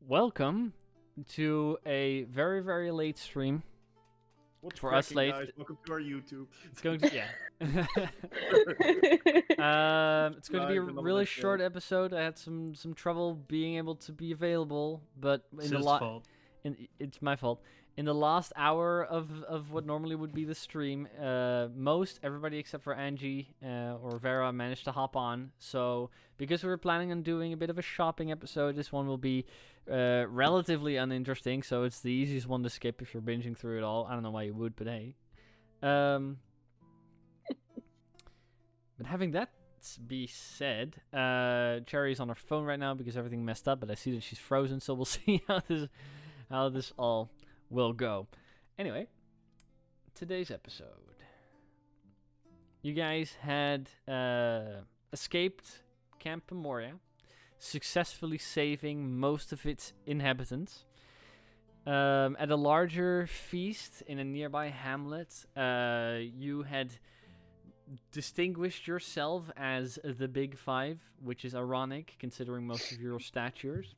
Welcome to a very, very late stream. What's For us cracking, late. guys? Welcome to our YouTube. It's going to, yeah. It's going to be a Live and really live short episode. I had some trouble being able to be available, but It's his fault. it's my fault. In the last hour of what normally would be the stream, most everybody except for Angie or Vera managed to hop on. So because we were planning on doing a bit of a shopping episode, this one will be relatively uninteresting. So it's the easiest one to skip if you're binging through it all. I don't know why you would, but hey. But having that be said, Cherry's on her phone right now because everything messed up, but I see that she's frozen, so we'll see how this all will go. Anyway, today's episode. You guys had escaped Camp Memoria, successfully saving most of its inhabitants. At a larger feast in a nearby hamlet, you had distinguished yourself as the Big Five, which is ironic considering most of your statures.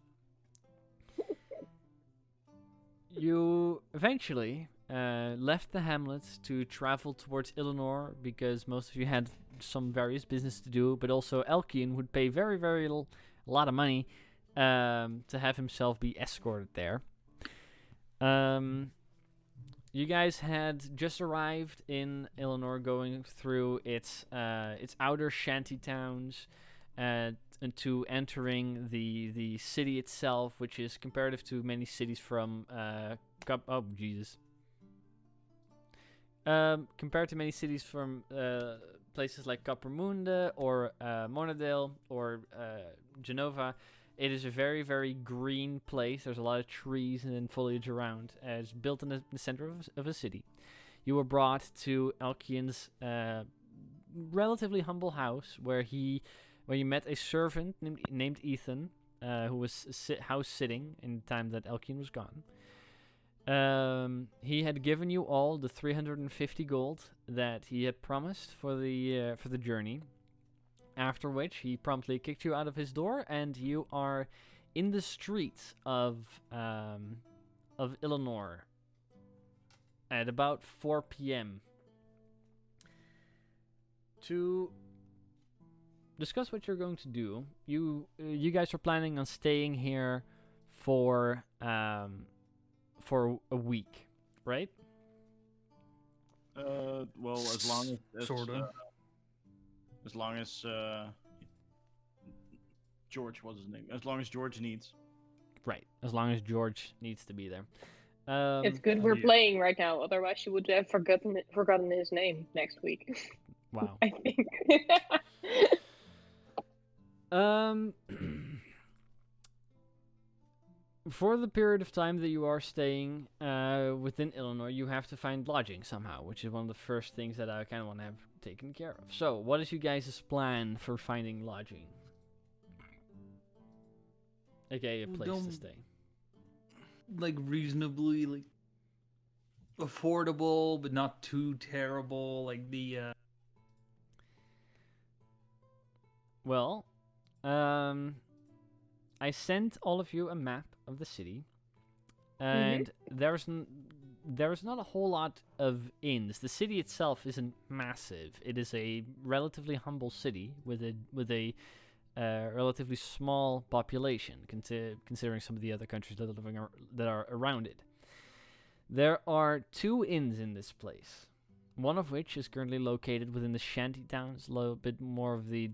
You eventually left the hamlet to travel towards Illinois because most of you had some various business to do, but also Elkian would pay very, very a lot of money to have himself be escorted there. You guys had just arrived in Illinois, going through its outer shanty towns, and to entering the city itself, which is comparative to many cities from compared to many cities from places like Coppermunde or Monadale or Genova. It is a very, very green place. There's a lot of trees and foliage around. It's built in the center of a city. You were brought to Elkian's relatively humble house, where you met a servant named Ethan, who was house sitting in the time that Elkian was gone. He had given you all the 350 gold that he had promised for the journey. After which, he promptly kicked you out of his door, and you are in the streets of Illinois at about 4 p.m. To discuss what you're going to do, you guys are planning on staying here for a week, right? Well, as long as Sorta. as long as George, what's his name? As long as George needs. Right, as long as George needs to be there. It's good we're yeah. playing right now, otherwise you would have forgotten his name next week. Wow. I think. For the period of time that you are staying within Illinois, you have to find lodging somehow, which is one of the first things that I kind of want to have taken care of. So, what is you guys' plan for finding lodging? Okay, a place to stay. Like reasonably affordable, but not too terrible. Like the Well, I sent all of you a map of the city, and there's not a whole lot of inns. The city itself isn't massive. It is a relatively humble city with a relatively small population, considering some of the other countries that are around it. There are 2 inns in this place, one of which is currently located within the shanty towns, a little bit more of the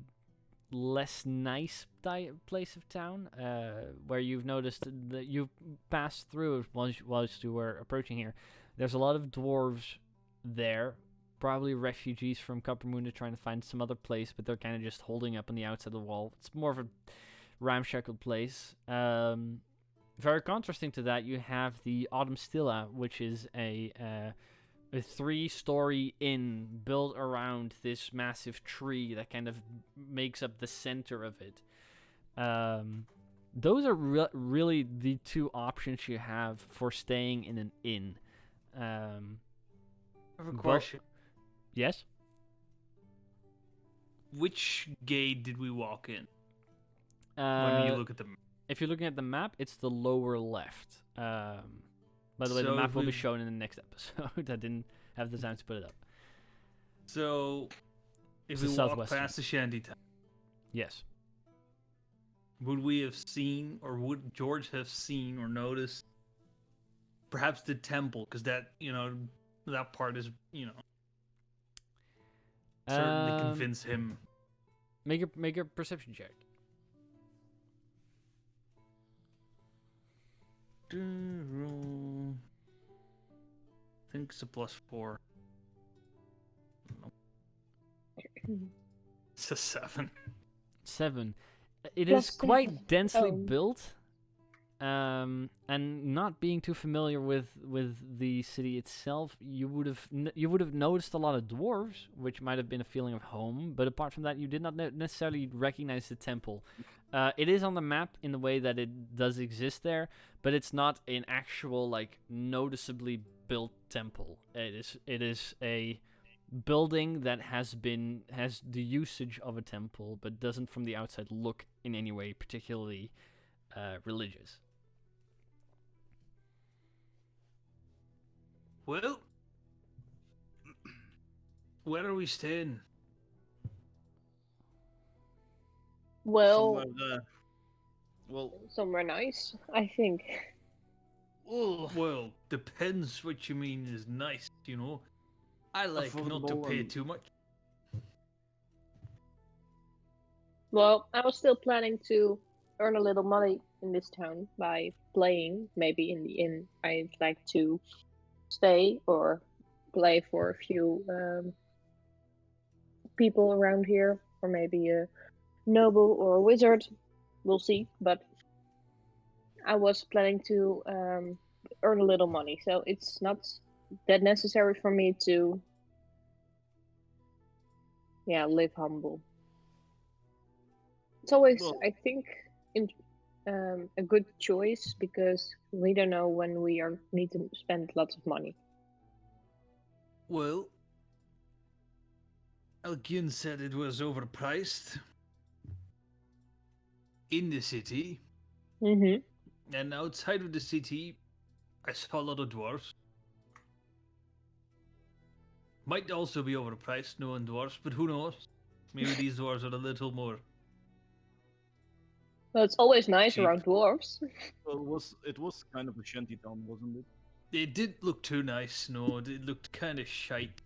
less nice place of town, where you've noticed that you've passed through whilst you were approaching here. There's a lot of dwarves there, probably refugees from Coppermunde trying to find some other place, but they're kind of just holding up on the outside of the wall. It's more of a ramshackle place. Very contrasting to that, you have the Autumn Stilla, which is a 3-story inn built around this massive tree that kind of makes up the center of it. Those are really the 2 options you have for staying in an inn. I have a question. Yes? Which gate did we walk in? When you look at the map? if you're looking at the map, it's the lower left. By the way, the So map if will be we- shown in the next episode. I didn't have the time to put it up. So, It's if the we walk southwestern. past the shantytown, Yes. would we have seen, or would George have seen or noticed, perhaps the temple? Because that, that part is, certainly convince him. Make a perception check. Roll. I think it's a +4. No. It's a 7. 7. It is Plus quite 7. densely Oh. built, and not being too familiar with the city itself, you would have noticed a lot of dwarves, which might have been a feeling of home. But apart from that, you did not necessarily recognize the temple. It is on the map in the way that it does exist there, but it's not an actual noticeably built temple. It is a building that has the usage of a temple, but doesn't from the outside look in any way particularly religious. Well, where are we staying? Well, somewhere nice, I think. Well, depends what you mean is nice, I like not to Affordable pay and- too much. Well, I was still planning to earn a little money in this town by playing, maybe in the inn. I'd like to stay or play for a few people around here, or maybe a noble or a wizard. We'll see. But I was planning to earn a little money, so it's not that necessary for me to, live humble. It's always, Well- I think, a good choice because we don't know when we need to spend lots of money. Well, Elgin said it was overpriced in the city, Mm-hmm. and outside of the city, I saw a lot of dwarves. Might also be overpriced, knowing dwarves, but who knows? Maybe these dwarves are a little more. Well, it's always nice Cheap. around dwarves. Well, it was kind of a shanty town, wasn't it? It didn't look too nice, no. It looked kind of shite.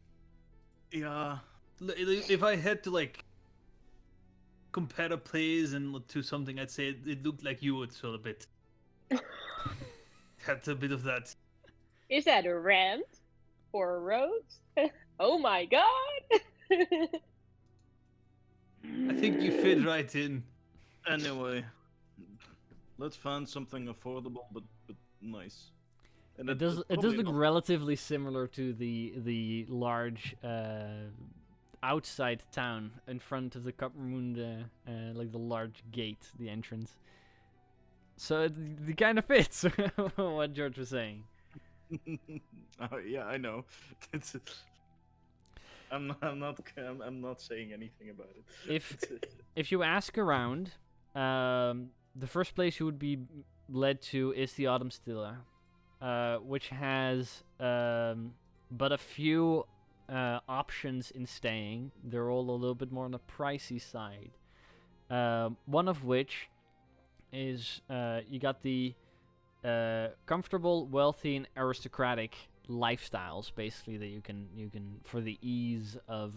Yeah. If I had to compare a place and to something, I'd say it looked like you would sort of bit. Had a bit of that. Is that a rant or a roast? Oh my god! I think you fit right in. Anyway, let's find something affordable but nice. And It does probably look not- relatively similar to the large outside town in front of the Kappermunde, like the large gate, the entrance. So it kind of fits what George was saying. Oh, yeah, I know. It's. I'm not saying anything about it. If you ask around, the first place you would be led to is the Autumn Stilla, which has but a few options in staying. They're all a little bit more on the pricey side. One of which is you got the comfortable, wealthy, and aristocratic lifestyles, basically, that you can for the ease of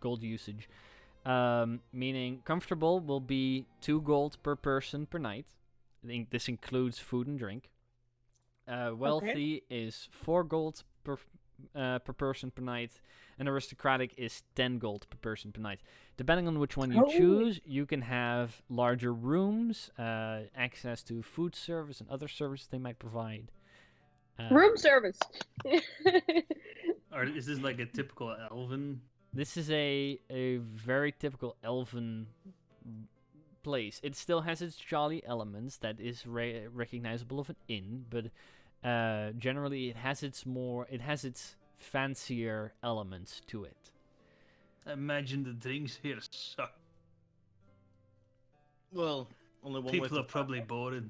gold usage. Meaning comfortable will be 2 gold per person per night. I think this includes food and drink. Wealthy is 4 gold per person per night, and aristocratic is 10 gold per person per night. Depending on which one you Holy. choose, you can have larger rooms, access to food service and other services they might provide. Room service! Or is this like a typical elven? This is a very typical elven place. It still has its jolly elements that is recognizable of an inn, but generally it has its fancier elements to it. I imagine the drinks here suck. Well, Only one way People to are probably bored.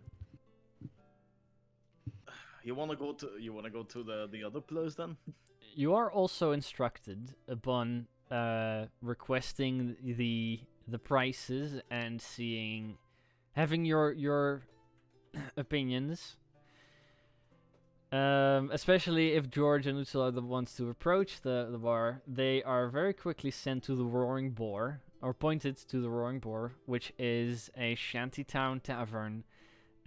You wanna go to the other place then? You are also instructed upon requesting the prices and having your opinions. Especially if George and Utsula are the ones to approach the bar, they are very quickly sent to the Roaring Boar, or pointed to the Roaring Boar, which is a shantytown tavern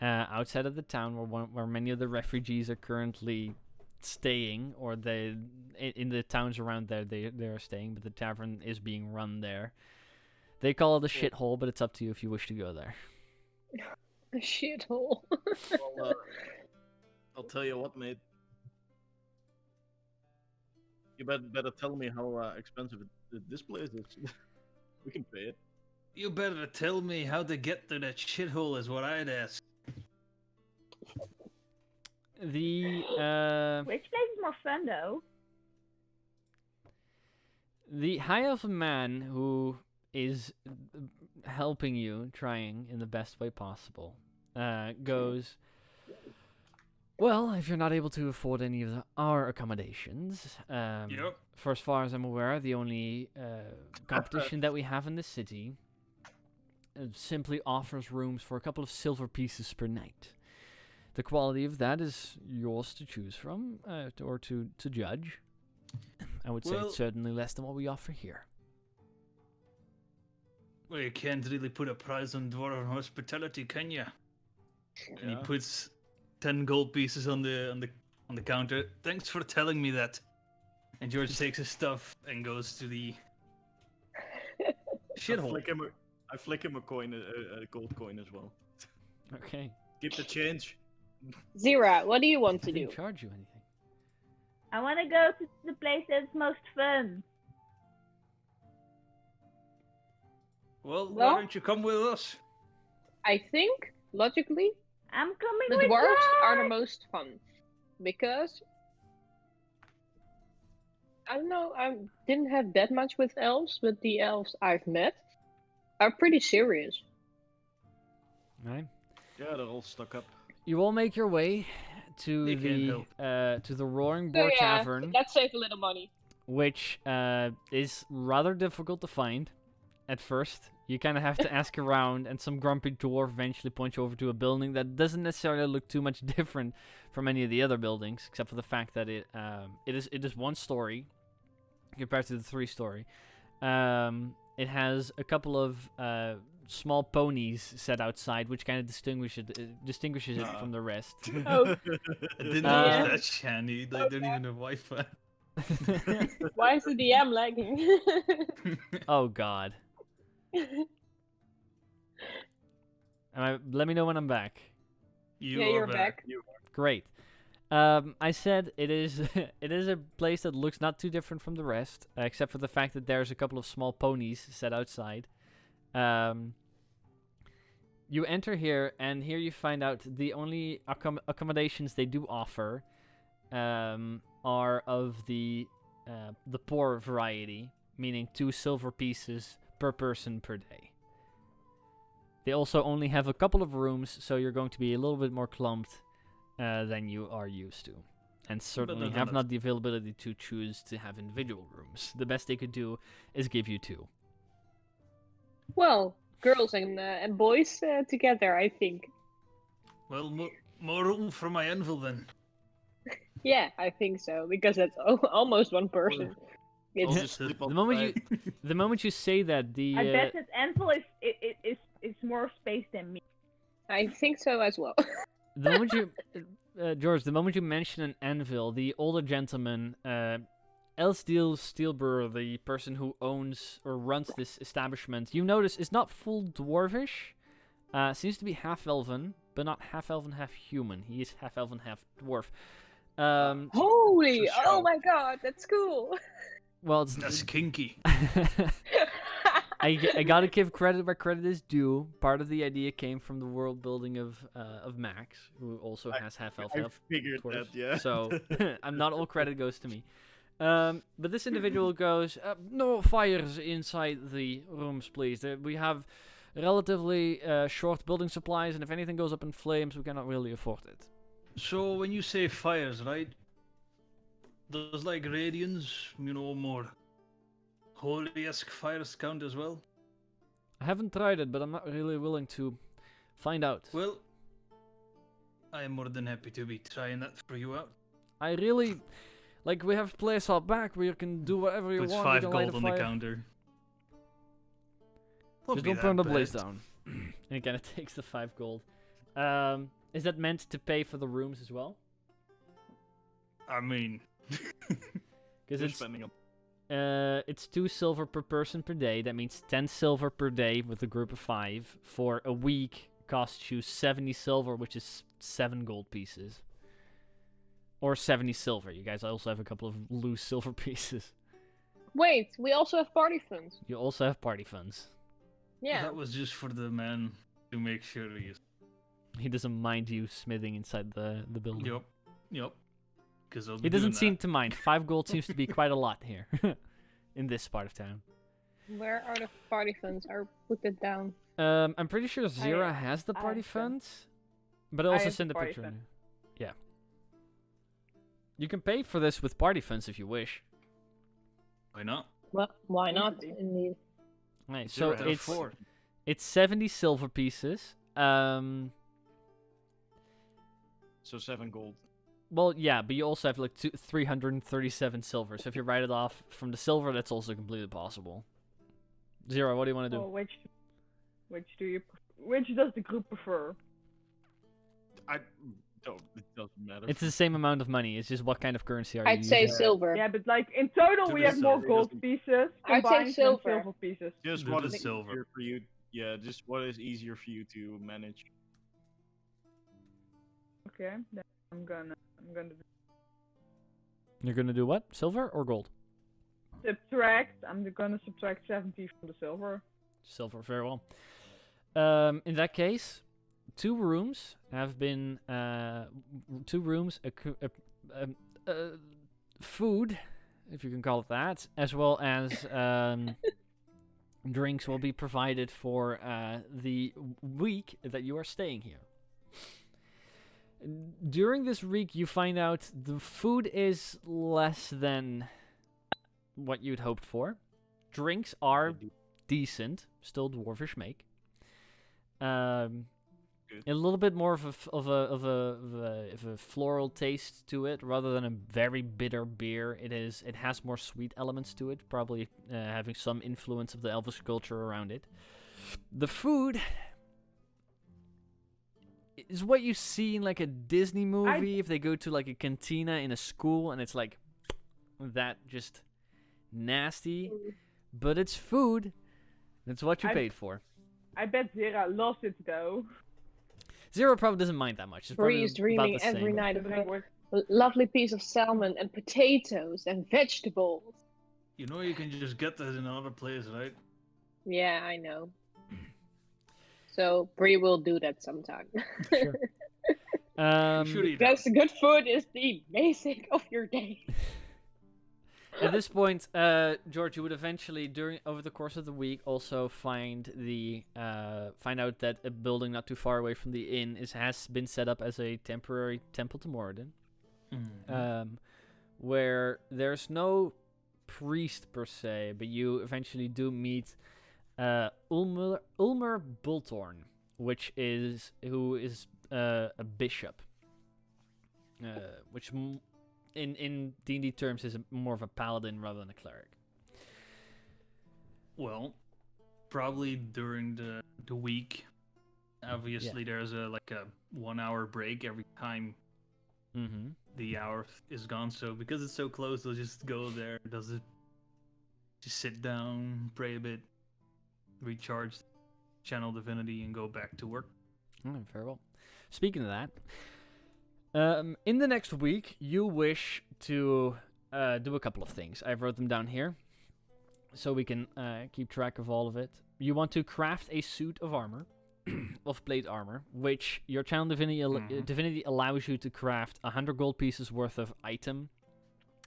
outside of the town where many of the refugees are currently staying, or in the towns around there they are staying, but the tavern is being run there. They call it a shithole, but it's up to you if you wish to go there. A shithole. Well, I'll tell you what, mate. You better tell me how expensive this place is. We can pay it. You better tell me how to get to that shithole is what I'd ask. The Which place is more fun though? The high elfin man who is helping you, trying in the best way possible, goes, well, if you're not able to afford any of our accommodations, Yep. for as far as I'm aware, the only competition that we have in the city simply offers rooms for a couple of silver pieces per night. The quality of that is yours to choose from, or to judge. I would say it's certainly less than what we offer here. Well, you can't really put a price on dwarven hospitality, can you? And he Yeah. puts 10 gold pieces on the counter. Thanks for telling me that. And George takes his stuff and goes to the shithole. I flick him a coin, a gold coin as well. Okay. Keep the change. Zira, what do you want I to do? didn't charge you anything. I want to go to the place that's most fun. Well, why Well- don't you come with us? I think, logically, I'm coming the with dwarves are the George! most fun. Because, I don't know, I didn't have that much with elves, but the elves I've met are pretty serious. Right. Yeah, they're all stuck up. You all make your way to They can't the Roaring So Boar yeah, Tavern, let's save a little money. which is rather difficult to find at first. You kind of have to ask around, and some grumpy dwarf eventually points you over to a building that doesn't necessarily look too much different from any of the other buildings, except for the fact that it is one story compared to the 3-story. It has a couple of small ponies set outside, which kind of distinguishes it from the rest. Oh, I didn't know Yeah. it was that shandy. They don't even have Wi-Fi. why is the DM lagging? Oh God. Let me know when I'm back. You yeah, are you're back. Great. I said it is it is a place that looks not too different from the rest, except for the fact that there's a couple of small ponies set outside. You enter here, and here you find out the only accommodations they do offer are of the poor variety, meaning 2 silver pieces per person per day. They also only have a couple of rooms, so you're going to be a little bit more clumped than you are used to. And certainly have not the availability to choose to have individual rooms. The best they could do is give you 2. Well, girls and boys together, I think. Well, more room for my anvil then. Yeah, I think so, because that's almost one person. I'll It's, just sleep on The moment side. the moment you say that, the I bet that Anvil is more space than me. I think so as well. the moment you George, the moment you mention an anvil, the older gentleman, Elsdeel Steelbur, the person who owns or runs this establishment, you notice is not full dwarvish. Seems to be half elven, but not half elven, half human. He is half elven, half dwarf. Holy! For Oh sure. my god, that's cool! Well, it's That's kinky. I gotta give credit where credit is due. Part of the idea came from the world building of Max, who also has half elf. I figured course. that, yeah. So I'm not all credit goes to me. But this individual goes, no fires inside the rooms, please. We have relatively short building supplies, and if anything goes up in flames, we cannot really afford it. So when you say fires, right? Does like radiance, more holy-esque fires count as well? I haven't tried it, but I'm not really willing to find out. Well, I am more than happy to be trying that for you out. I really... Like, we have place out back where you can do whatever you Puts want. 5 you can light gold a on the fire. counter. Just don't burn the blaze down. And it kind of takes the 5 gold. Is that meant to pay for the rooms as well? I mean... Because You're it's... spending a It's 2 silver per person per day. That means 10 silver per day with a group of 5. For a week, costs you 70 silver, which is 7 gold pieces. Or 70 silver. You guys also have a couple of loose silver pieces. Wait, we also have party funds. You also have party funds. Yeah. That was just for the man to make sure He doesn't mind you smithing inside the building. Yep. Because He doesn't seem to mind. 5 gold seems to be quite a lot here. In this part of town. Where are the party funds? I'll put it down. I'm pretty sure Zira has the I party have them. funds. But I'll also have send a party picture. fund. Yeah. You can pay for this with party funds if you wish. Why not? Well, why not? Easily. Indeed. Right, so Zira has it's 70 silver pieces. So 7 gold. Well, yeah, but you also have like 337 silver. So if you write it off from the silver, that's also completely possible. Zero, what do you want to do? Well, which does the group prefer? I don't. It doesn't matter. It's the same amount of money. It's just what kind of currency are you I'd say using? silver. Yeah, but like in total To we the have more silver, gold doesn't- pieces I'd say combined than silver. silver pieces. Just Do what the is silver. easier for you. Yeah, just what is easier for you to manage. Okay, then I'm gonna You're gonna do what? Silver or gold? subtract. I'm gonna subtract 70 from the silver. Silver, very well. In that case, 2 rooms have been 2 rooms, food, if you can call it that, as well as drinks will be provided for the week that you are staying here. During this week, you find out the food is less than what you'd hoped for. Drinks are decent, still dwarfish make. A little bit more of a floral taste to it, rather than a very bitter beer. It has more sweet elements to it, probably having some influence of the Elvish culture around it. The food is what you see in like a Disney movie if they go to like a cantina in a school and it's like that, just nasty, but it's food. That's what you paid for. I bet Zira loves it though. Zero probably doesn't mind that much. It's Bree probably is about dreaming the every same. night of Like, a lovely piece of salmon and potatoes and vegetables. You know you can just get that in another place, right? Yeah, I know. So Bree will do that sometime. Sure. You should eat Because good food is the basic of your day. At this point, George, you would eventually, over the course of the week, also find out that a building not too far away from the inn has been set up as a temporary temple to Moradin, where there's no priest per se, but you eventually do meet Ulmer Bultorn, who is a bishop, which in D&D terms is more of a paladin rather than a cleric. Well, probably during the week. Obviously, there's a 1 hour break every time Mm-hmm. the hour is gone. So because it's so close, they'll just go there. Just sit down, pray a bit, recharge, channel divinity, and go back to work. Very well. Speaking of that, in the next week, you wish to do a couple of things. I wrote them down here, so we can keep track of all of it. You want to craft a suit of armor, of plate armor, which your channel divinity allows you to craft 100 gold pieces worth of item,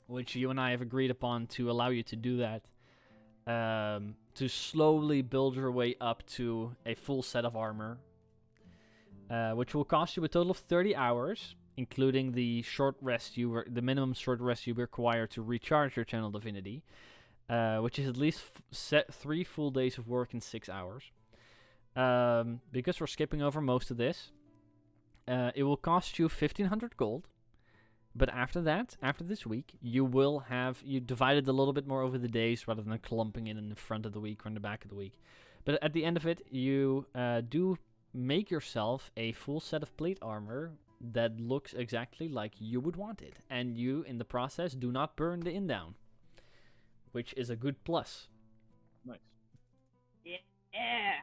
which you and I have agreed upon to allow you to do that to slowly build your way up to a full set of armor, which will cost you a total of 30 hours, including the the minimum short rest you require to recharge your channel divinity, which is at least 3 full days of work in 6 hours. Because we're skipping over most of this, it will cost you 1,500 gold. But after that, after this week, you divided a little bit more over the days rather than clumping in the front of the week or in the back of the week. But at the end of it, you do make yourself a full set of plate armor that looks exactly like you would want it. And you, in the process, do not burn the inn down, which is a good plus. Nice. Yeah.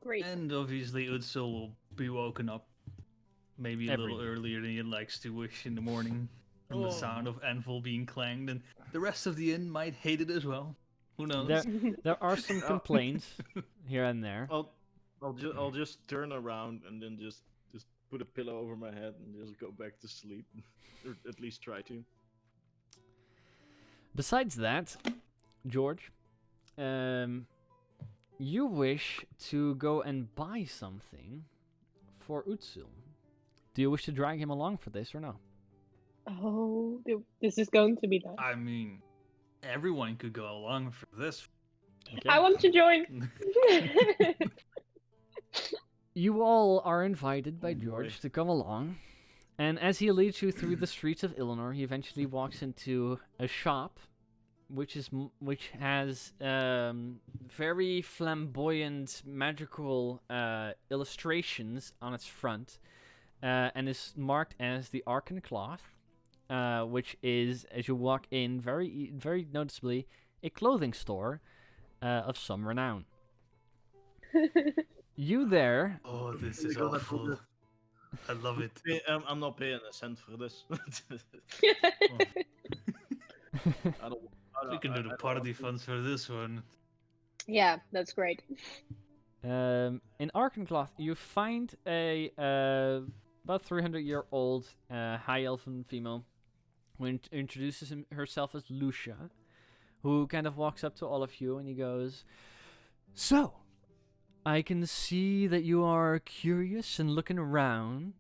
Great. And obviously Utsil will be woken up maybe a little earlier than he likes to wish in the morning from the sound of anvil being clanged, and the rest of the inn might hate it as well. Who knows? There are some complaints here and there. I'll just turn around and then just put a pillow over my head and just go back to sleep, or at least try to. Besides that, George, you wish to go and buy something for Utsil. Do you wish to drag him along for this or no? Oh, this is going to be nice. I mean, everyone could go along for this. Okay. I want to join. You all are invited by George to come along, and as he leads you through the streets of Illinois, he eventually walks into a shop, which has very flamboyant, magical illustrations on its front, and is marked as the Arkan Cloth, which is, as you walk in, very noticeably a clothing store of some renown. You there? Oh, this is awful. I love it. I'm not paying a cent for this. We can do the party funds for this one. Yeah, that's great. In Arkencloth, you find a about 300-year-old high elven female who introduces herself as Lucia, who kind of walks up to all of you and he goes, "So, I can see that you are curious and looking around.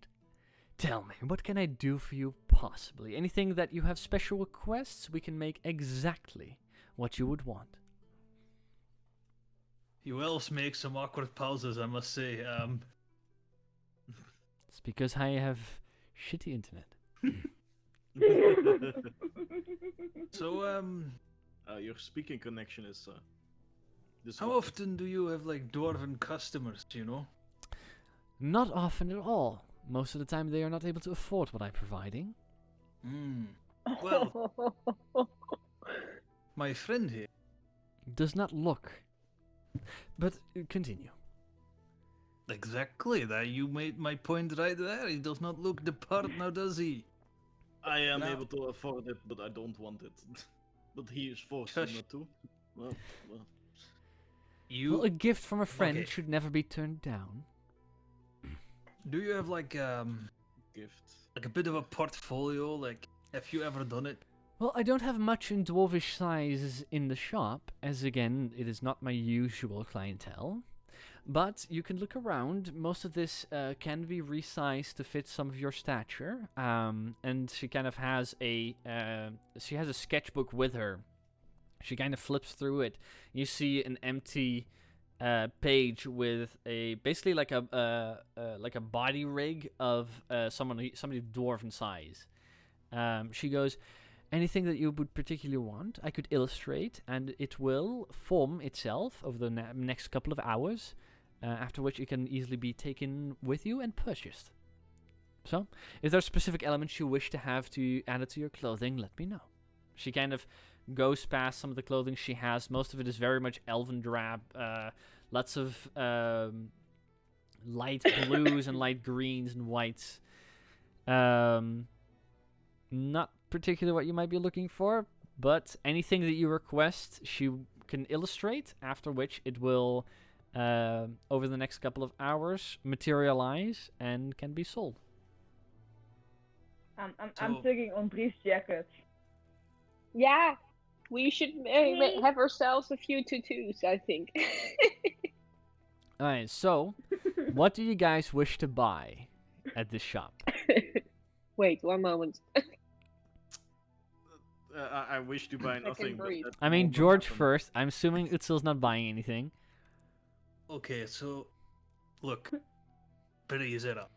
Tell me, what can I do for you possibly? Anything that you have special requests, we can make exactly what you would want." You elves make some awkward pauses, I must say. It's because I have shitty internet. So, your speaking connection is. how often do you have like dwarven customers? You know? Not often at all. Most of the time, they are not able to afford what I'm providing. Well, my friend here. Does not look. But continue. Exactly, that you made my point right there. He does not look the part now, does he? I am Now- able to afford it, but I don't want it. But he is forced Shush. not to. Well. You Well, a gift from a friend Okay. should never be turned down. do you have like Gift. a bit of a portfolio? Like, have you ever done it? Well, I don't have much in dwarvish size in the shop, as again, it is not my usual clientele. But you can look around. Most of this can be resized to fit some of your stature. And she kind of has a sketchbook with her. She kind of flips through it. You see an empty page with basically like a body rig of somebody dwarven size. She goes, "Anything that you would particularly want, I could illustrate, and it will form itself over the next couple of hours, after which it can easily be taken with you and purchased. So, if there are specific elements you wish to have added to your clothing, let me know." She kind of goes past some of the clothing she has. Most of it is very much elven drab, lots of light blues and light greens and whites. Not particularly what you might be looking for, but anything that you request, she can illustrate, after which it will, over the next couple of hours, materialize and can be sold. I'm So- thinking on Brief's jacket. Yeah, We should have ourselves a few tutus, I think. Alright, so what do you guys wish to buy at this shop? Wait, one moment. I wish to buy nothing. But breathe. that I mean, won't George happen. first. I'm assuming Utsil's not buying anything. Okay, so look, Brizera,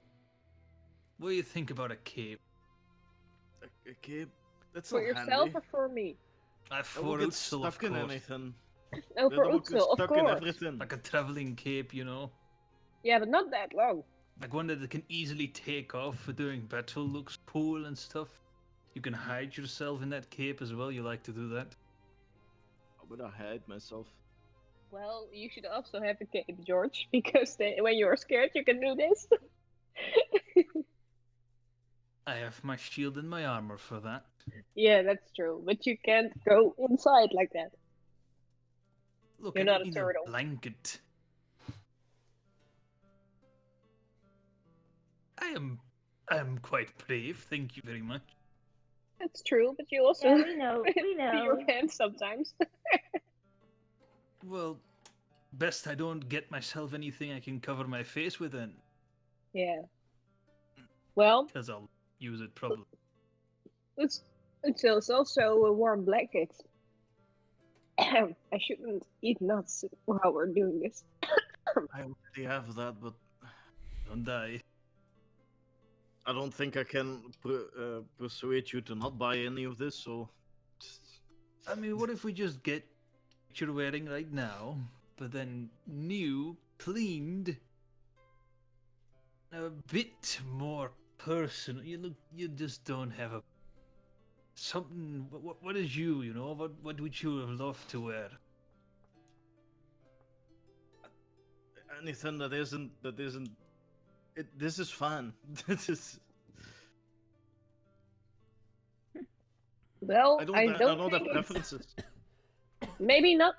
what do you think about a cape? A cape? That's For not yourself handy. or for me? I That will for get Utsil, of stuck in course. anything. Oh, That for will get Utsil, of stuck in course. everything. Like a traveling cape, you know? Yeah, but not that long. Like one that can easily take off for doing battle, looks cool and stuff. You can hide yourself in that cape as well, you like to do that? How would I hide myself? Well, you should also have a cape, George, because then, when you're scared, you can do this. I have my shield and my armor for that. Yeah, that's true, but you can't go inside like that. Look, You're I not don't a need turtle. a blanket. I am quite brave, thank you very much. That's true, but you also Yeah, we know. We pee know. your pants sometimes. Well, best I don't get myself anything I can cover my face with then, Yeah. Well, because I'll use it probably. it's also a warm blanket. I shouldn't eat nuts while we're doing this. I already have that, but Don't die. I don't think I can persuade you to not buy any of this. So I mean, what if we just get what you're wearing right now, but then new, cleaned, a bit more personal? You just don't have a something. What is you? You know, what would you have loved to wear? anything that isn't this is fun. This is. Well, I don't have think it's- preferences. maybe not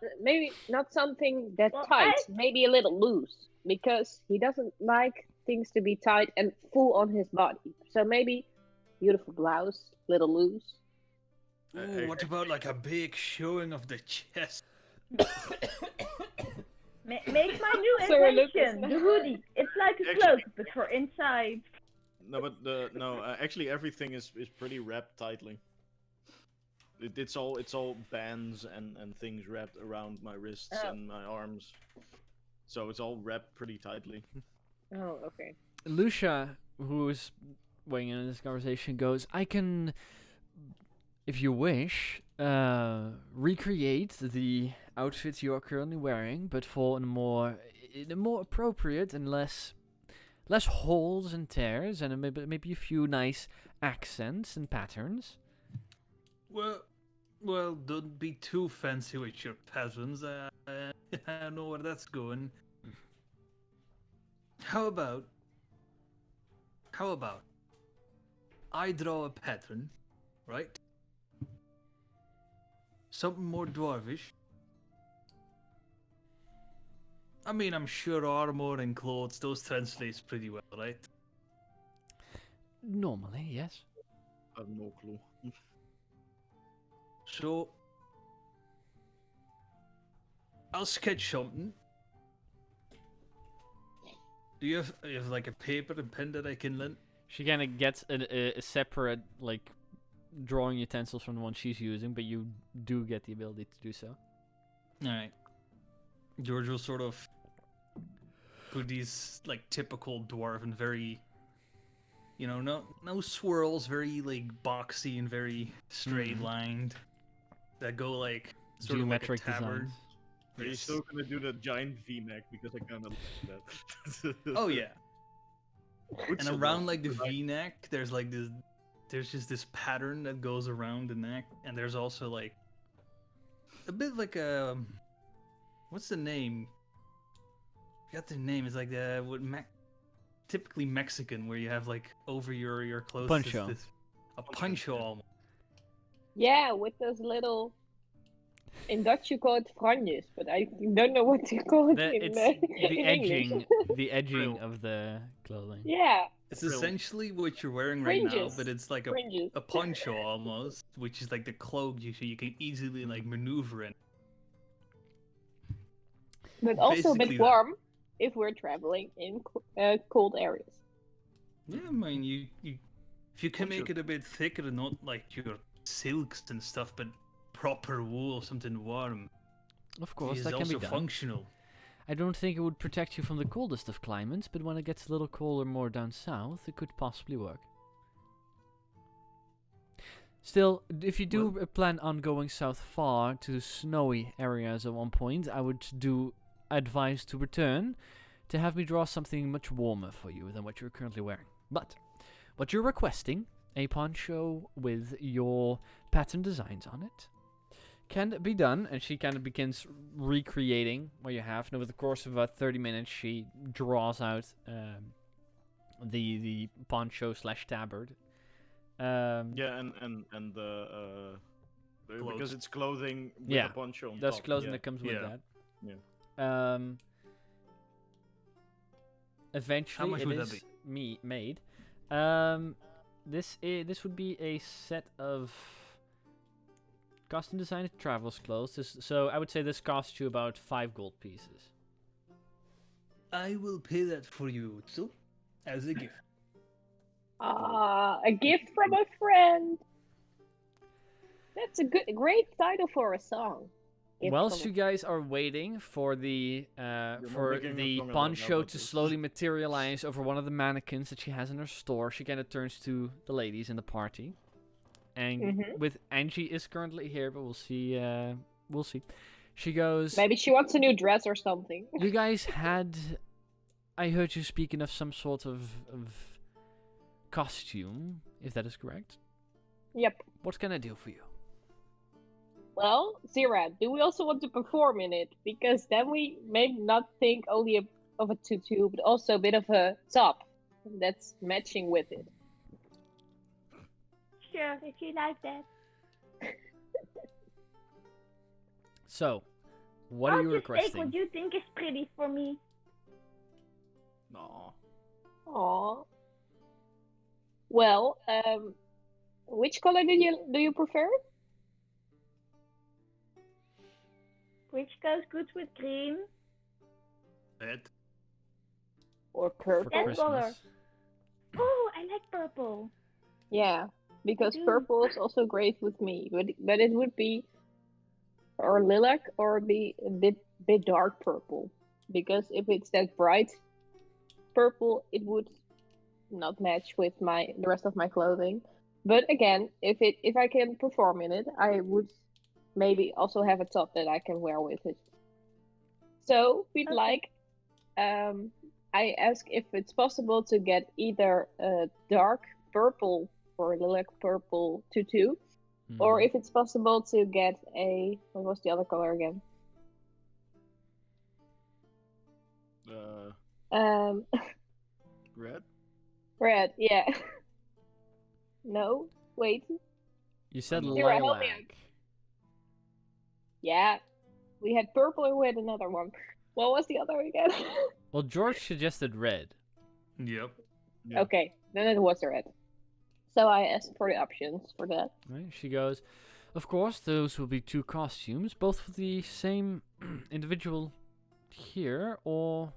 something that Well, tight. Maybe a little loose, because he doesn't like things to be tight and full on his body. So maybe beautiful blouse, little loose. Ooh, what about like a big showing of the chest? Make my new Sorry, invention, Lucas. the hoodie. It's like a Actually- cloak, but for inside. No, but actually everything is pretty wrapped tightly. It's all bands and things wrapped around my wrists Oh. and my arms, so it's all wrapped pretty tightly. Oh, okay. Lucia, who's weighing in on this conversation, goes, I can, if you wish, recreate the outfit you are currently wearing, but in a more appropriate and less holes and tears, and maybe a few nice accents and patterns. Well, don't be too fancy with your patterns. I know where that's going. How about I draw a pattern, right? Something more dwarvish. I mean, I'm sure armor and clothes, those translates pretty well, right? Normally, yes. I have no clue. So, I'll sketch something. Do you have like a paper and pen that I can lend? She kind of gets a separate, like, drawing utensils from the one she's using, but you do get the ability to do so. Alright. George will sort of put these, like, typical dwarven, very, you know, no swirls, very, like, boxy and very straight lined. That go, like, sort Geometric of like a tavern. designs. Are you Yes. still gonna do the giant V-neck because I kind of like that? Oh, yeah. Which And is around, nice, like, the but I- V-neck, there's, like, there's just this pattern that goes around the neck. And there's also, like, a bit like a... What's the name? I forgot the name. It's like typically Mexican, where you have, like, over your clothes. Poncho. A poncho yeah. almost. Yeah, with those little. In Dutch you call it franjes, but I don't know what to call it The, in, it's in the English. edging of the clothing. Yeah, It's Frill. essentially what you're wearing right now, Fringes. but it's like fringes. a poncho almost, which is like the cloak so you can easily like maneuver in. But also a Basically bit that. warm if we're traveling in cold areas. Yeah, I mean, you if you can Poncho. make it a bit thicker and not like your silks and stuff, but proper wool, something warm. Of course, Is that can also be done. functional. I don't think it would protect you from the coldest of climates, but when it gets a little colder more down south, it could possibly work. Still, if you do plan on going south far to snowy areas at one point, I would advise to return to have me draw something much warmer for you than what you're currently wearing. But what you're requesting, a poncho with your pattern designs on it, can be done, and she kind of begins recreating what you have. And over the course of about 30 minutes, she draws out the poncho / tabard. Yeah, and the because it's clothing with Yeah, a poncho on There's top. clothing yeah. that comes with Yeah. that. Yeah. Eventually, much it would that is made. This would be a set of custom designed traveler's clothes. So I would say this costs you about 5 gold pieces. I will pay that for you, too, as a gift. A gift from a friend. That's a great title for a song. Gift Whilst from you guys are waiting for the not making a song about poncho that, to but- slowly materialize over one of the mannequins that she has in her store, she kind of turns to the ladies in the party, and Mhm. with Angie is currently here, but we'll see. We'll see. She goes. Maybe she wants a new dress or something. You guys had. I heard you speaking of some sort of costume, if that is correct. Yep. What can I do for you? Well, Zira, do we also want to perform in it? Because then we may not think only of a tutu, but also a bit of a top that's matching with it. Sure, if you like that. So, what I'll are you just take requesting? what you think is pretty for me. No. Aww. Well, which color do you prefer? Which goes good with green? Red. Or For purple? That color. Christmas. Oh, I like purple. Yeah, because do. purple is also great with me, but it would be or lilac or be a bit dark purple. Because if it's that bright purple, it would not match with the rest of my clothing. But again, if I can perform in it, I would maybe also have a top that I can wear with it. So we'd Okay. like I ask if it's possible to get either a dark purple or lilac purple tutu, or Mhm. if it's possible to get what was the other color again? Um, Red. red. Yeah. No, wait. You said Zira, help me out. lilac. Yeah, we had purple and we had another one. What was the other again? Well, George suggested red. Yep. Yeah. Okay, then it was red. So I asked for the options for that. Right? She goes, of course, those will be 2 costumes, both for the same individual here, or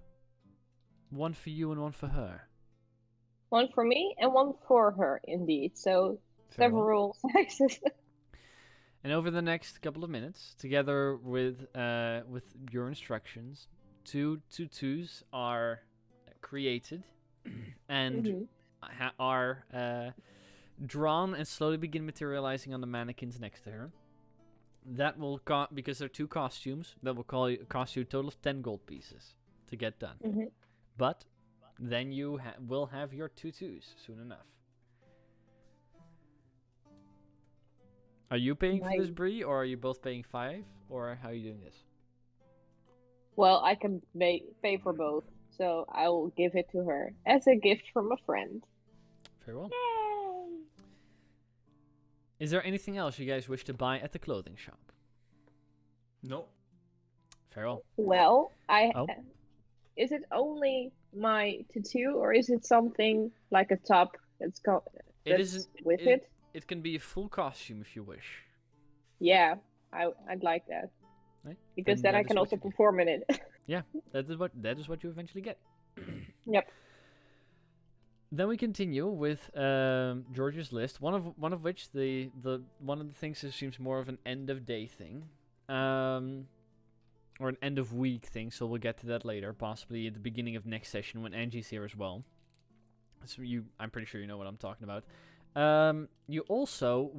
one for you and one for her. One for me and one for her, indeed. So Very well. several sizes. And over the next couple of minutes, together with your instructions, 2 tutus are created and Mhm. are drawn and slowly begin materializing on the mannequins next to her. That will because they're 2 costumes. That will cost you a total of 10 gold pieces to get done. Mhm. But then you will have your tutus soon enough. Are you paying for this, Nice. Bree, or are you both paying 5, or how are you doing this? Well, I can pay for both, so I will give it to her as a gift from a friend. Very well. Yay! Is there anything else you guys wish to buy at the clothing shop? No. Very well. Well, Oh. is it only my tattoo, or is it something like a top that's It that's isn't. with it? It can be a full costume if you wish. Yeah, I'd like that. Right? Because then that I is can what also you get. perform in it. Yeah, that is what you eventually get. Yep. Then we continue with George's list. One of which the one of the things seems more of an end of day thing, or an end of week thing. So we'll get to that later, possibly at the beginning of next session when Angie's here as well. So I'm pretty sure you know what I'm talking about. You also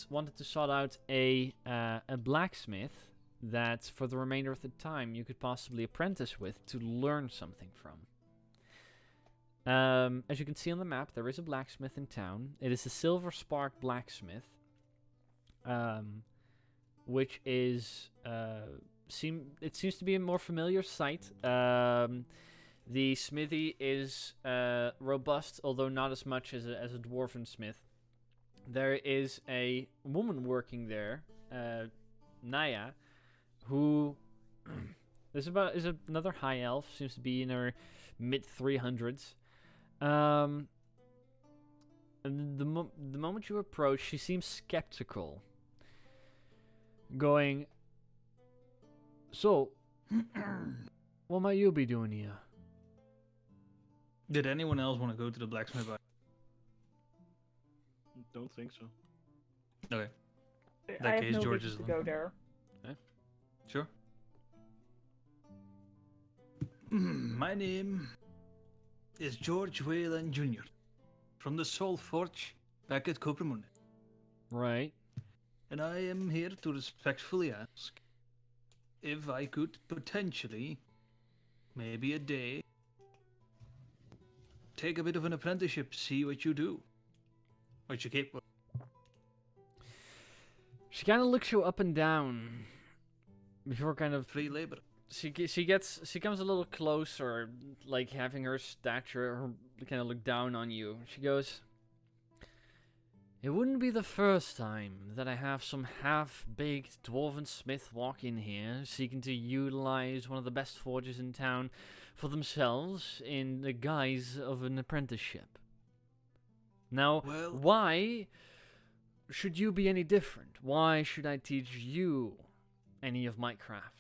wanted to sort out a blacksmith that for the remainder of the time you could possibly apprentice with to learn something from. As you can see on the map, there is a blacksmith in town. It is a Silver Spark blacksmith, which is it seems to be a more familiar sight. The smithy is robust, although not as much as a dwarven smith. There is a woman working there, Naya, who is another high elf. Seems to be in her mid 300s. And the moment you approach, she seems skeptical, going, "So, what might you be doing here?" Did anyone else want to go to the blacksmith? Don't think so. Okay, I that have case, no George reason is to go there. sure. My name is George Wayland Jr. from the Soul Forge back at Coppermund. Right. And I am here to respectfully ask if I could potentially, maybe a day, take a bit of an apprenticeship, see what you do. What you capable. She kind of looks you up and down before kind of Free labor. she comes a little closer, like having her stature kind of look down on you. She goes, "It wouldn't be the first time that I have some half-baked dwarven smith walk in here, seeking to utilize one of the best forges in town for themselves in the guise of an apprenticeship. Now, Well, why should you be any different? Why should I teach you any of my craft?"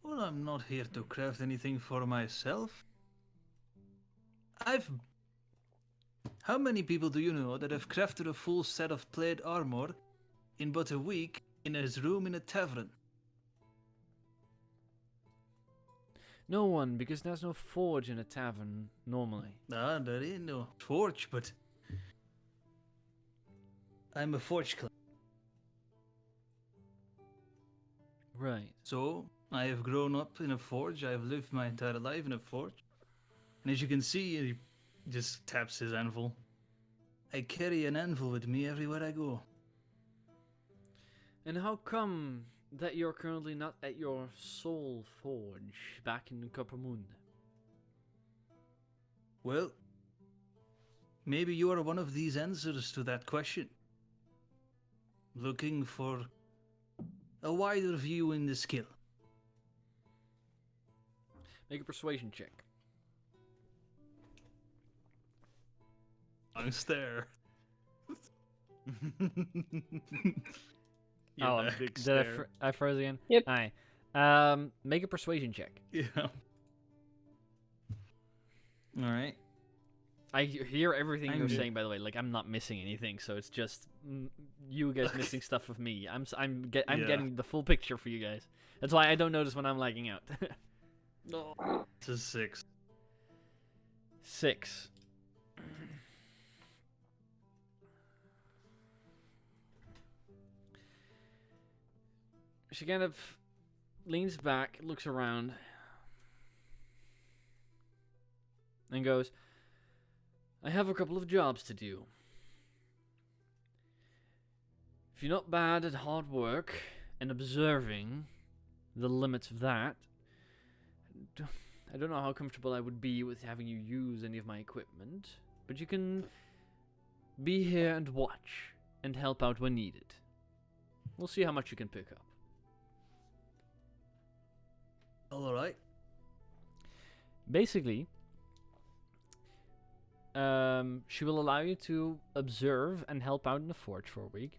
well, I'm not here to craft anything for myself. How many people do you know that have crafted a full set of plate armor in but a week in his room in a tavern? No one, because there's no forge in a tavern normally. Ah, there ain't no forge, but I'm a forge clan. Right. So, I have grown up in a forge. I have lived my entire life in a forge. And as you can see, he just taps his anvil. I carry an anvil with me everywhere I go. And how come that you're currently not at your soul forge back in Coppermund? Well, maybe you are one of these answers to that question. Looking for a wider view in the skill. Make a persuasion check. Long stare. Oh, big did stare. I froze again? Yep. Aye. Make a persuasion check. Yeah. Alright. I hear everything I'm you're good. saying, by the way. Like, I'm not missing anything, so it's just you guys missing stuff with me. I'm Yeah. getting the full picture for you guys. That's why I don't notice when I'm lagging out. No. It's a 6. 6. She kind of leans back, looks around, and goes, "I have a couple of jobs to do. If you're not bad at hard work and observing the limits of that, I don't know how comfortable I would be with having you use any of my equipment, but you can be here and watch and help out when needed. We'll see how much you can pick up." Alright. basically, she will allow you to observe and help out in the forge for a week.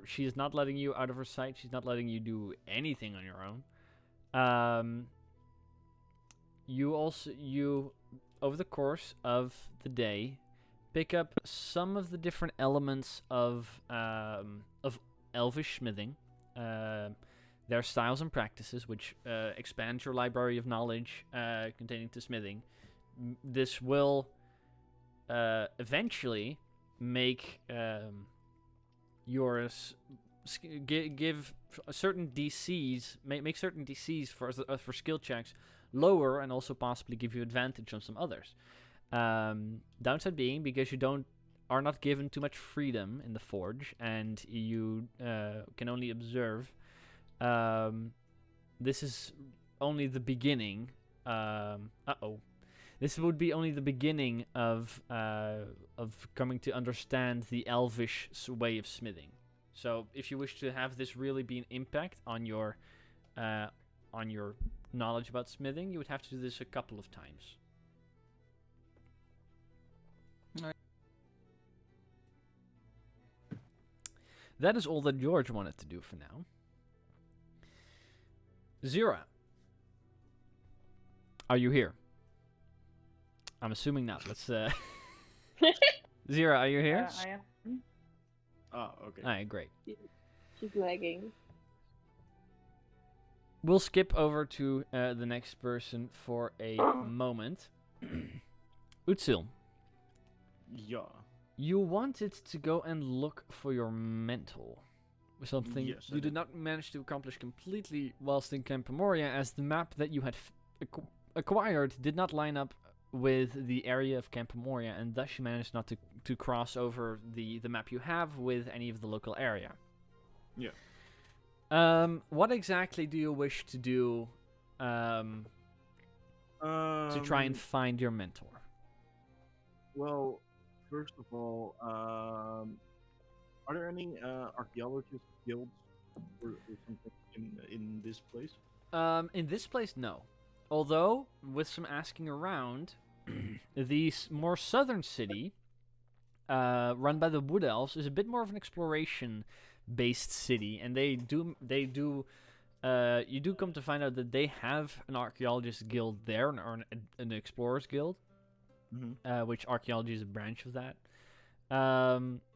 She is not letting you out of her sight. She's not letting you do anything on your own. You over the course of the day pick up some of the different elements of elvish smithing, their styles and practices, which expand your library of knowledge containing to smithing. This will eventually make give certain DCs, make certain DCs for skill checks lower, and also possibly give you advantage on some others. Downside being, because you are not given too much freedom in the forge, and you can only observe. This is only the beginning. This would be only the beginning of coming to understand the elvish way of smithing. So, if you wish to have this really be an impact on your knowledge about smithing, you would have to do this a couple of times. That is all that George wanted to do for now. Zira, are you here? I'm assuming not. Let's. Zira, are you here? I am. Oh, okay. Alright, great. She's lagging. We'll skip over to the next person for a moment. Utsil, Yeah. you wanted to go and look for your mental. Something Yes, I you did did. not manage to accomplish completely whilst in Camp Moria, as the map that you had acquired did not line up with the area of Camp Moria, and thus you managed not to cross over the map you have with any of the local area. Yeah. What exactly do you wish to do to try and find your mentor? Well, first of all, are there any archaeologist guilds or something in this place? In this place, no. Although, with some asking around, the more southern city, run by the Wood Elves, is a bit more of an exploration-based city, and you do come to find out that they have an archaeologist guild there, or an explorers guild, which archaeology is a branch of that.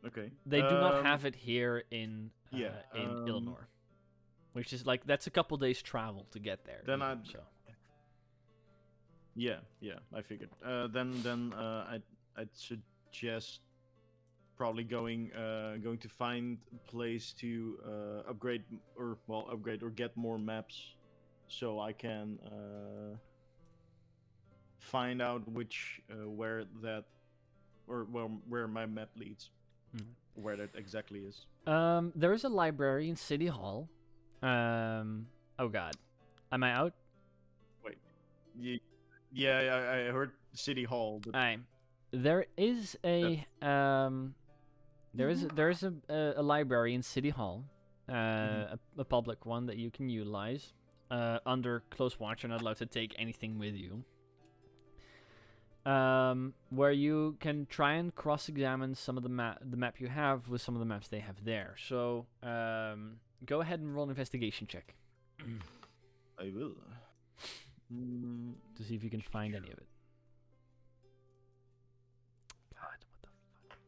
Okay. They do not have it here in Illinois, which is that's a couple days travel to get there. Then even, so. Yeah, I figured. Then I'd suggest probably going to find a place to upgrade or get more maps, so I can find out where my map leads, where that exactly is. There is a library in City Hall. Oh God, am I out? Yeah, I heard City Hall. But... There is a a library in City Hall, a public one that you can utilize under close watch. You're not allowed to take anything with you. Where you can try and cross-examine some of the map you have with some of the maps they have there. So go ahead and roll an investigation check. I will. To see if you can find any of it. God, what the fuck?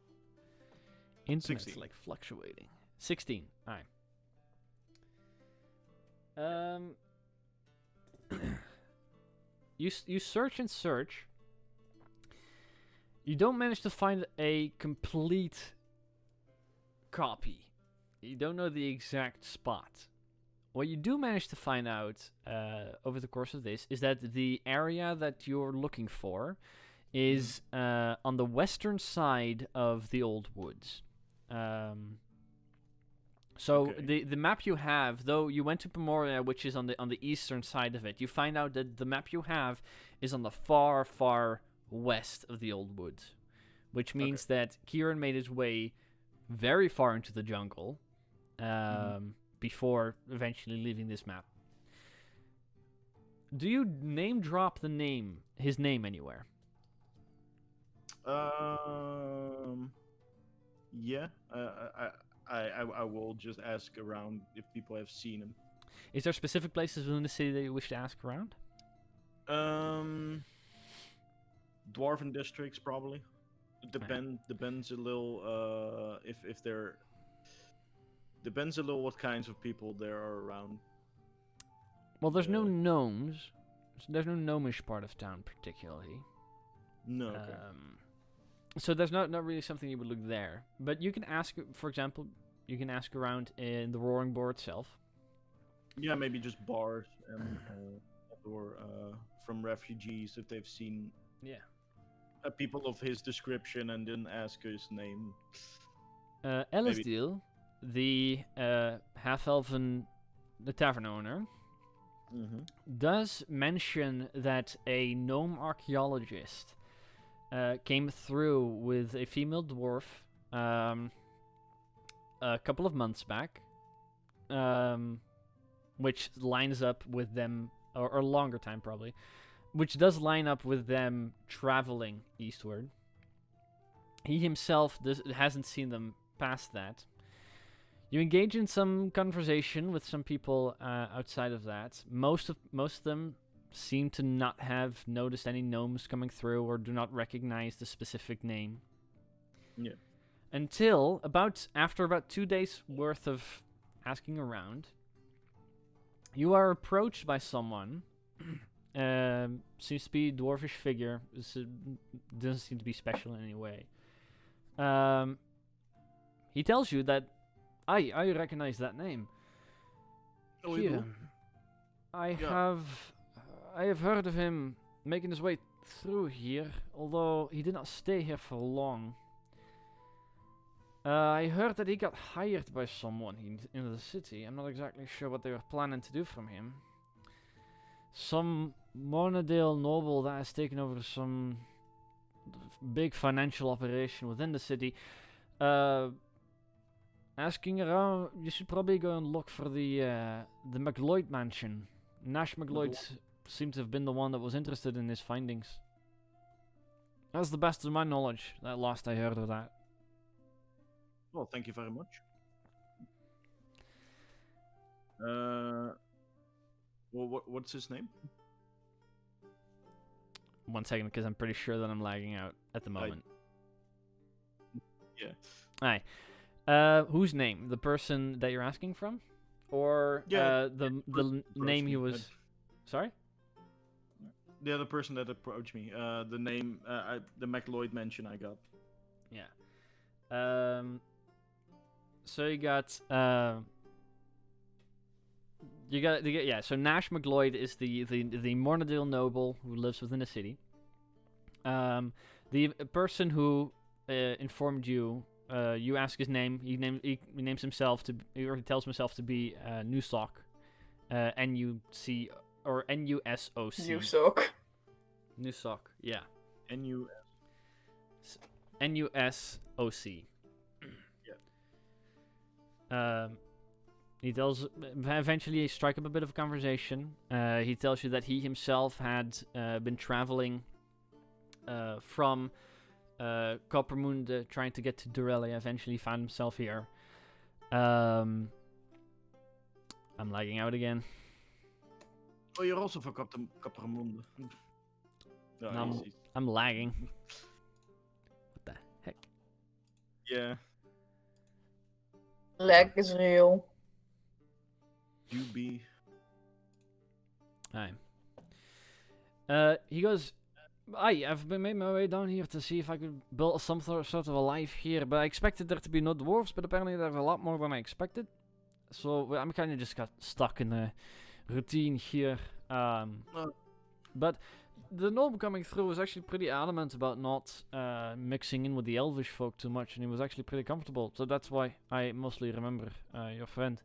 Internet's 16. Fluctuating. 16. Alright. You search and search. You don't manage to find a complete copy. You don't know the exact spot. What you do manage to find out over the course of this is that the area that you're looking for is on the western side of the old woods. So the map you have, though you went to Pomoria, which is on the eastern side of it, you find out that the map you have is on the far, far west of the old woods, which means that Kieran made his way very far into the jungle. Before eventually leaving this map. do you name drop his name anywhere? Yeah. I will just ask around if people have seen him. Is there specific places within the city that you wish to ask around? Dwarven districts probably. It depends a little if they're depends a little what kinds of people there are around. Well, there's no gnomes. There's no gnomish part of town particularly. No. Okay. So there's not really something you would look there. But you can ask, for example, you can ask around in the Roaring Boar itself. Yeah, maybe just bars and or from refugees if they've seen people of his description and didn't ask his name. Elisdil, the half-elven, the tavern owner, does mention that a gnome archaeologist came through with a female dwarf a couple of months back, which lines up with them, or longer time probably, which does line up with them traveling eastward. He himself hasn't seen them past that. You engage in some conversation with some people outside of that. Most of them seem to not have noticed any gnomes coming through or do not recognize the specific name. Yeah. Until after about 2 days worth of asking around, you are approached by someone. Seems to be a dwarfish figure. Doesn't seem to be special in any way. He tells you that I recognize that name. Oh, Here, you do? I have heard of him making his way through here, although he did not stay here for long. I heard that he got hired by someone in the city. I'm not exactly sure what they were planning to do from him. Some Mornadale noble that has taken over some big financial operation within the city. Asking around, you should probably go and look for the McLeod mansion. Nash McLeod seemed to have been the one that was interested in his findings. That's the best of my knowledge. That last I heard of that. Well, thank you very much. Well, what's his name? 1 second, because I'm pretty sure that I'm lagging out at the moment. Yeah. Aye. Whose name? The person that you're asking from, or the name he was? Sorry. The other person that approached me. The name, the McLeod mention I got. Yeah. So you got. So Nash McLeod is the Mornadale noble who lives within the city. The person who informed you, you ask his name. He names himself or he tells himself to be Nusok, N-U-C or N-U-S-O-C. Nusok, yeah. N-U-S-O-C. Yeah. He tells. Eventually, you strike up a bit of a conversation. He tells you that he himself had been traveling from Coppermoon, trying to get to Durelia. Eventually, found himself here. I'm lagging out again. Oh, you're also from Coppermoon. No, I'm lagging. What the heck? Yeah. Lag is real. UB. Hi. He goes, I've been made my way down here to see if I could build some sort of a life here, but I expected there to be no dwarves, but apparently there's a lot more than I expected. So I'm kind of just got stuck in the routine here. But the gnome coming through was actually pretty adamant about not mixing in with the elvish folk too much, and he was actually pretty comfortable. So that's why I mostly remember your friend.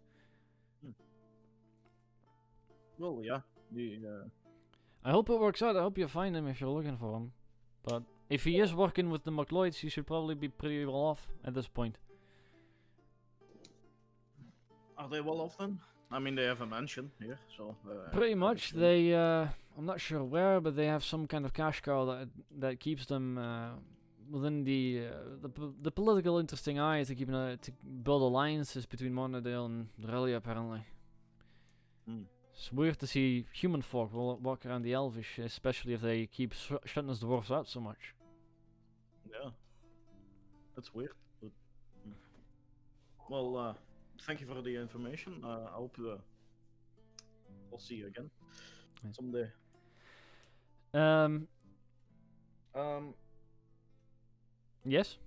Well, yeah. I hope it works out. I hope you find him if you're looking for him. But if he is working with the McLeods, he should probably be pretty well off at this point. Are they well off then? I mean, they have a mansion here, so. Pretty much, obviously. they. I'm not sure where, but they have some kind of cash cow that keeps them within the political interesting eyes to keep to build alliances between Monadale and Relia. Apparently, Hmm. it's weird to see human folk walk around the Elvish, especially if they keep shutting us dwarves out so much. Yeah. That's weird. But, well, thank you for the information. I hope we'll see you again Right. someday. Um. Yes.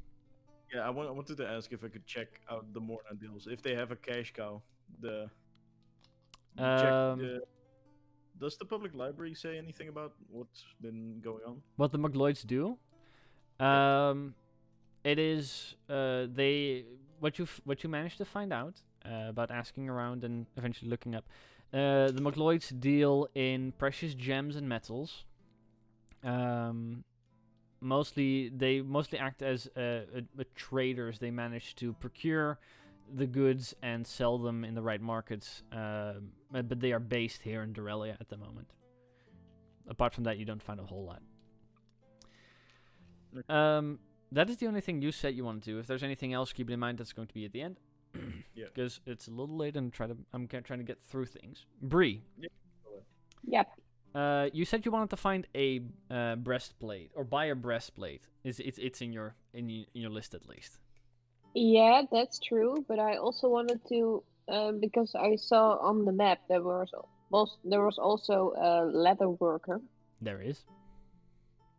Yeah, I wanted to ask if I could check out the Morna deals. If they have a cash cow, does the public library say anything about what's been going on? What the Mugloids do? It is what you managed to find out about asking around and eventually looking up. The Mugloids deal in precious gems and metals. They mostly act as traders. They manage to procure the goods and sell them in the right markets. But they are based here in Dorelia at the moment. Apart from that, you don't find a whole lot. That is the only thing you said you want to do. If there's anything else, keep it in mind that's going to be at the end. Yeah. Because it's a little late and I'm trying to get through things. Bree. Yep. You said you wanted to find a breastplate or buy a breastplate. It's in your list at least. Yeah, that's true. But I also wanted to, because I saw on the map there was also a leather worker, There is.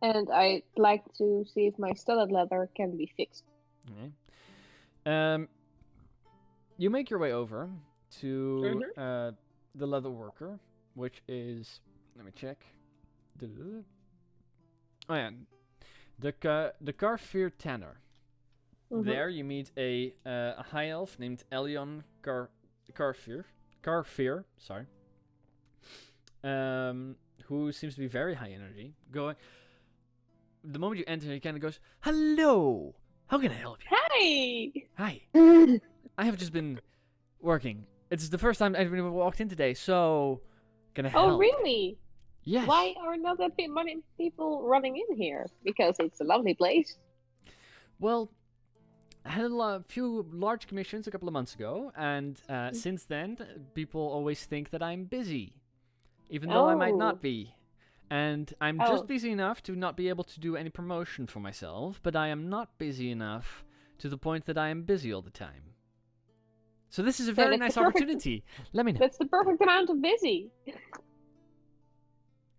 and I'd like to see if my studded leather can be fixed. Okay. You make your way over to the leather worker, which is, let me check. Oh yeah, the Carfear Tanner. Mhm. There you meet a high elf named Elion Carfear, sorry. Who seems to be very high energy. The moment you enter, he kind of goes, "Hello, how can I help you?" Hi. Hi, I have just been working. It's the first time I've even walked in today, so can I help? Oh, really? Yes. Why are not that many people running in here? Because it's a lovely place. Well, I had a few large commissions a couple of months ago, and since then, people always think that I'm busy, even though I might Oh. not be. And I'm just busy enough to not be able to do any promotion for myself, but I am not busy enough to the point that I am busy all the time. So this is a very that's nice the perfect- opportunity. Let me know. That's the perfect amount of busy.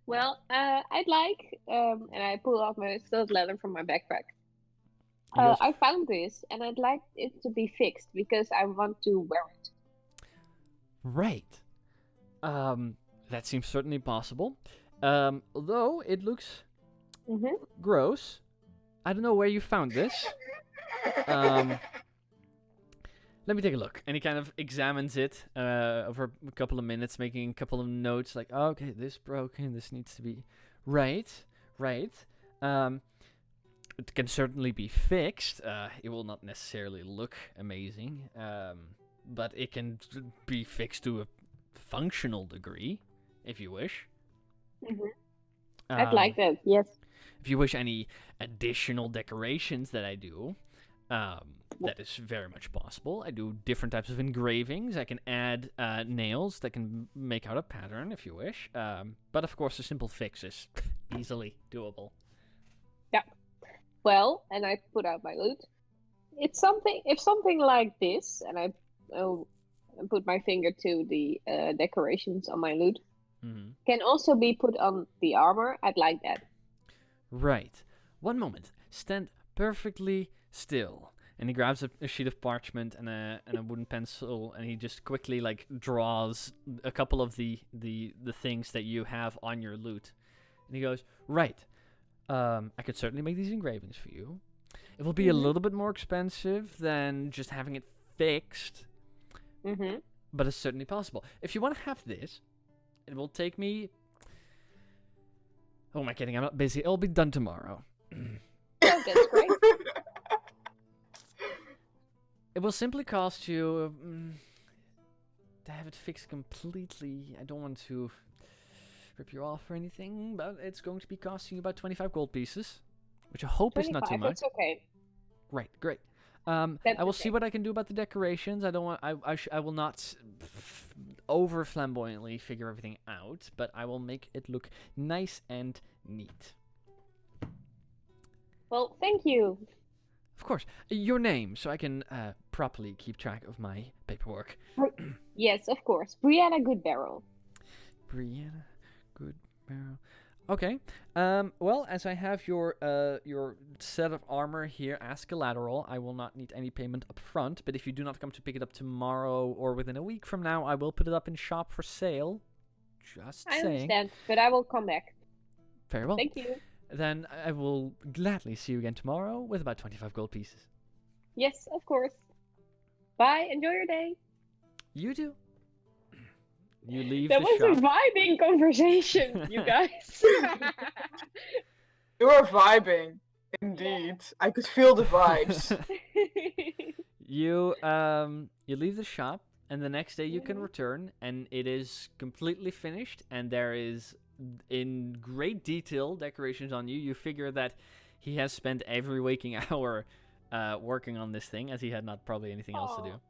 Well, I'd like, and I pull out my studded leather from my backpack. He goes, I found this, and I'd like it to be fixed because I want to wear it. right. That seems certainly possible. Although it looks Mm-hmm. gross. I don't know where you found this. Let me take a look. And he kind of examines it over a couple of minutes, making a couple of notes like, oh, okay, this broken, this needs to be right. It can certainly be fixed. It will not necessarily look amazing, but it can be fixed to a functional degree, if you wish. Mm-hmm. I'd like that, yes. If you wish any additional decorations that I do, that is very much possible. I do different types of engravings. I can add nails that can make out a pattern if you wish. But of course, a simple fix is easily doable. Well, and I put out my loot. If something like this, and I put my finger to the decorations on my loot, Mm-hmm. can also be put on the armor, I'd like that. Right. One moment. Stand perfectly still. And he grabs a sheet of parchment and a wooden pencil, and he just quickly draws a couple of the things that you have on your loot. And he goes, right. I could certainly make these engravings for you. It will be a little bit more expensive than just having it fixed, Mm-hmm. but it's certainly possible. If you want to have this, it will take me... Oh, am I kidding? I'm not busy. It'll be done tomorrow. Oh, that's great. It will simply cost you to have it fixed completely. I don't want to rip you off or anything, but it's going to be costing you about 25 gold pieces, which I hope is not too 25, much. it's okay. Right, great. That's I will see okay. what I can do about the decorations. I don't want. I will not over flamboyantly figure everything out, but I will make it look nice and neat. Well, thank you. Of course, your name, so I can properly keep track of my paperwork. Yes, of course. Brianna Goodbarrel. Brianna Goodbarrel. Okay. Well, as I have your set of armor here as collateral, I will not need any payment up front. But if you do not come to pick it up tomorrow or within a week from now, I will put it up in shop for sale. Just I saying. understand, but I will come back. Very well. Thank you. Then I will gladly see you again tomorrow with about 25 gold pieces. Yes, of course. Bye. Enjoy your day. You do. You leave That the was shop. a vibing conversation, you guys. You are vibing. Indeed. I could feel the vibes. You leave the shop, and the next day you can return, and it is completely finished, and there is in great detail decorations on you. You figure that he has spent every waking hour working on this thing, as he had not probably anything else to do.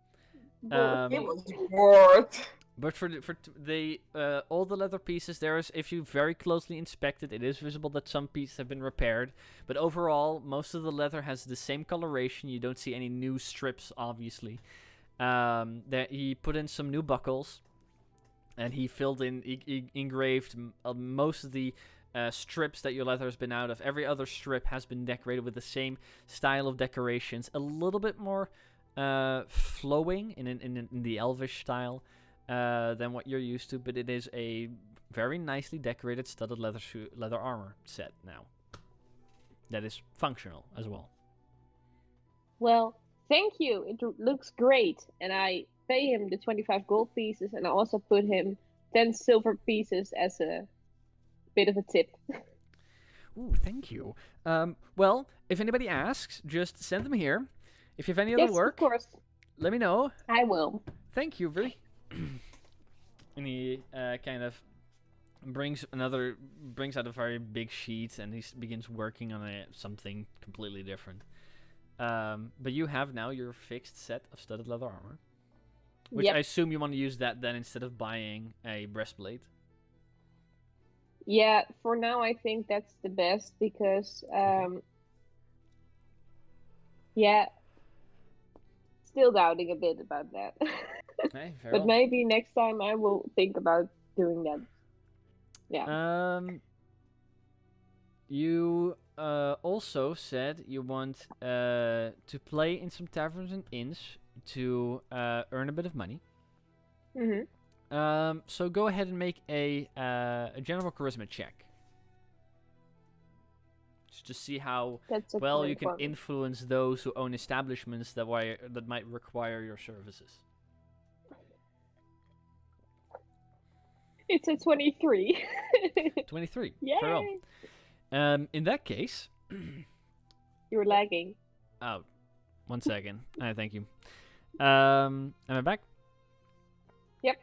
He was bored. But for the all the leather pieces, there is, if you very closely inspect it, it is visible that some pieces have been repaired. But overall, most of the leather has the same coloration. You don't see any new strips, obviously. That he put in some new buckles, and he filled in, he engraved most of the strips that your leather has been out of. Every other strip has been decorated with the same style of decorations, a little bit more flowing in the elvish style than what you're used to, but it is a very nicely decorated studded leather armor set now. That is functional as well. Well, thank you. It looks great. And I pay him the 25 gold pieces, and I also put him 10 silver pieces as a bit of a tip. Ooh, thank you. Well, if anybody asks, just send them here. If you have any other Yes, work, of course. let me know. I will. Thank you, really. And he kind of brings out a very big sheet, and he begins working on something completely different. But you have now your fixed set of studded leather armor, which Yep. I assume you want to use that then instead of buying a breastplate. Yeah, for now I think that's the best because, yeah, still doubting a bit about that. Hey, very But well. maybe next time I will think about doing that. Yeah. You also said you want to play in some taverns and inns to earn a bit of money. Mm-hmm. So go ahead and make a general charisma check. Just to see how That's a well point you can for me. influence those who own establishments that might require your services. It's a 23. 23. Yay! Very well. In that case, You're lagging. oh, 1 second. Thank you. Am I back? Yep.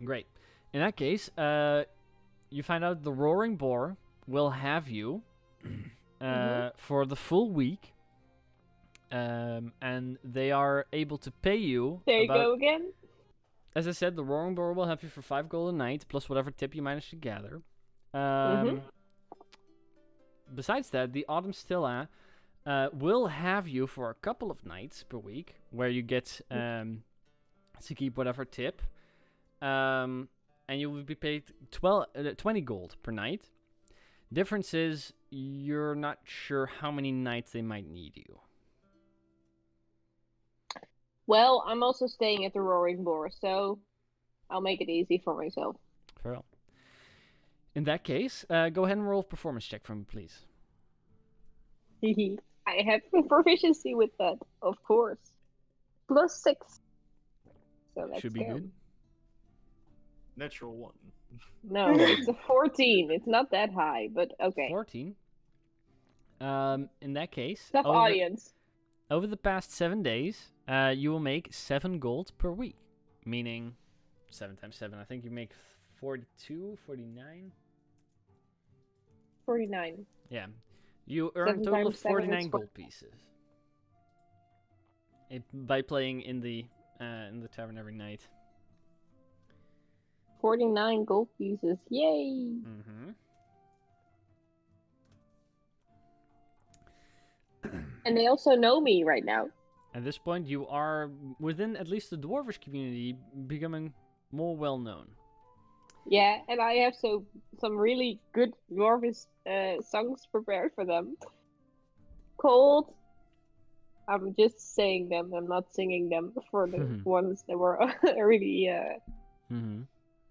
Great. In that case, you find out the Roaring Boar will have you for the full week, and they are able to pay you. There you go again. As I said, the Roaring Boar will have you for 5 gold a night, plus whatever tip you manage to gather. Besides that, the Autumn Stilla will have you for a couple of nights per week, where you get to keep whatever tip. And you will be paid 20 gold per night. Difference is, you're not sure how many nights they might need you. Well, I'm also staying at the Roaring Boar, so I'll make it easy for myself. Very well. In that case, go ahead and roll a performance check for me, please. I have proficiency with that, of course. +6. So let's Should be go. good. Natural 1. No, it's a 14. It's not that high, but okay. 14. In that case, Tough audience. over the past 7 days, you will make 7 gold per week. Meaning, 7 times 7. I think you make 42, 49. 49. Yeah. You earn a 7 total of times 7 is 49 gold pieces. By playing in the tavern every night. 49 gold pieces. Yay! Mm-hmm. And they also know me right now. At this point, you are within at least the dwarvish community becoming more well known. Yeah, and I have some really good Dwarvish songs prepared for them. Called. I'm just saying them. I'm not singing them for the ones that were really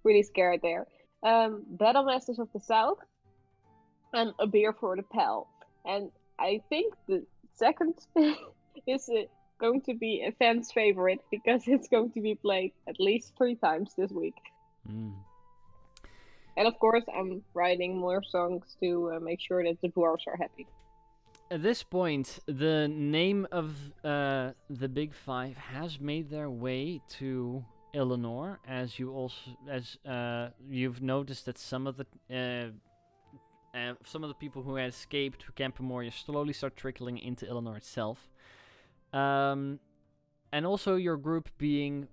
really scared there. Battle Masters of the South and A Beer for the Pal. And I think the second is going to be a fan's favorite because it's going to be played at least 3 times this week. Mm. And of course, I'm writing more songs to make sure that the dwarves are happy. At this point, the name of the Big Five has made their way to Illinois, as you've noticed that some of the people who had escaped Camp Moria slowly start trickling into Illinois itself, and also your group being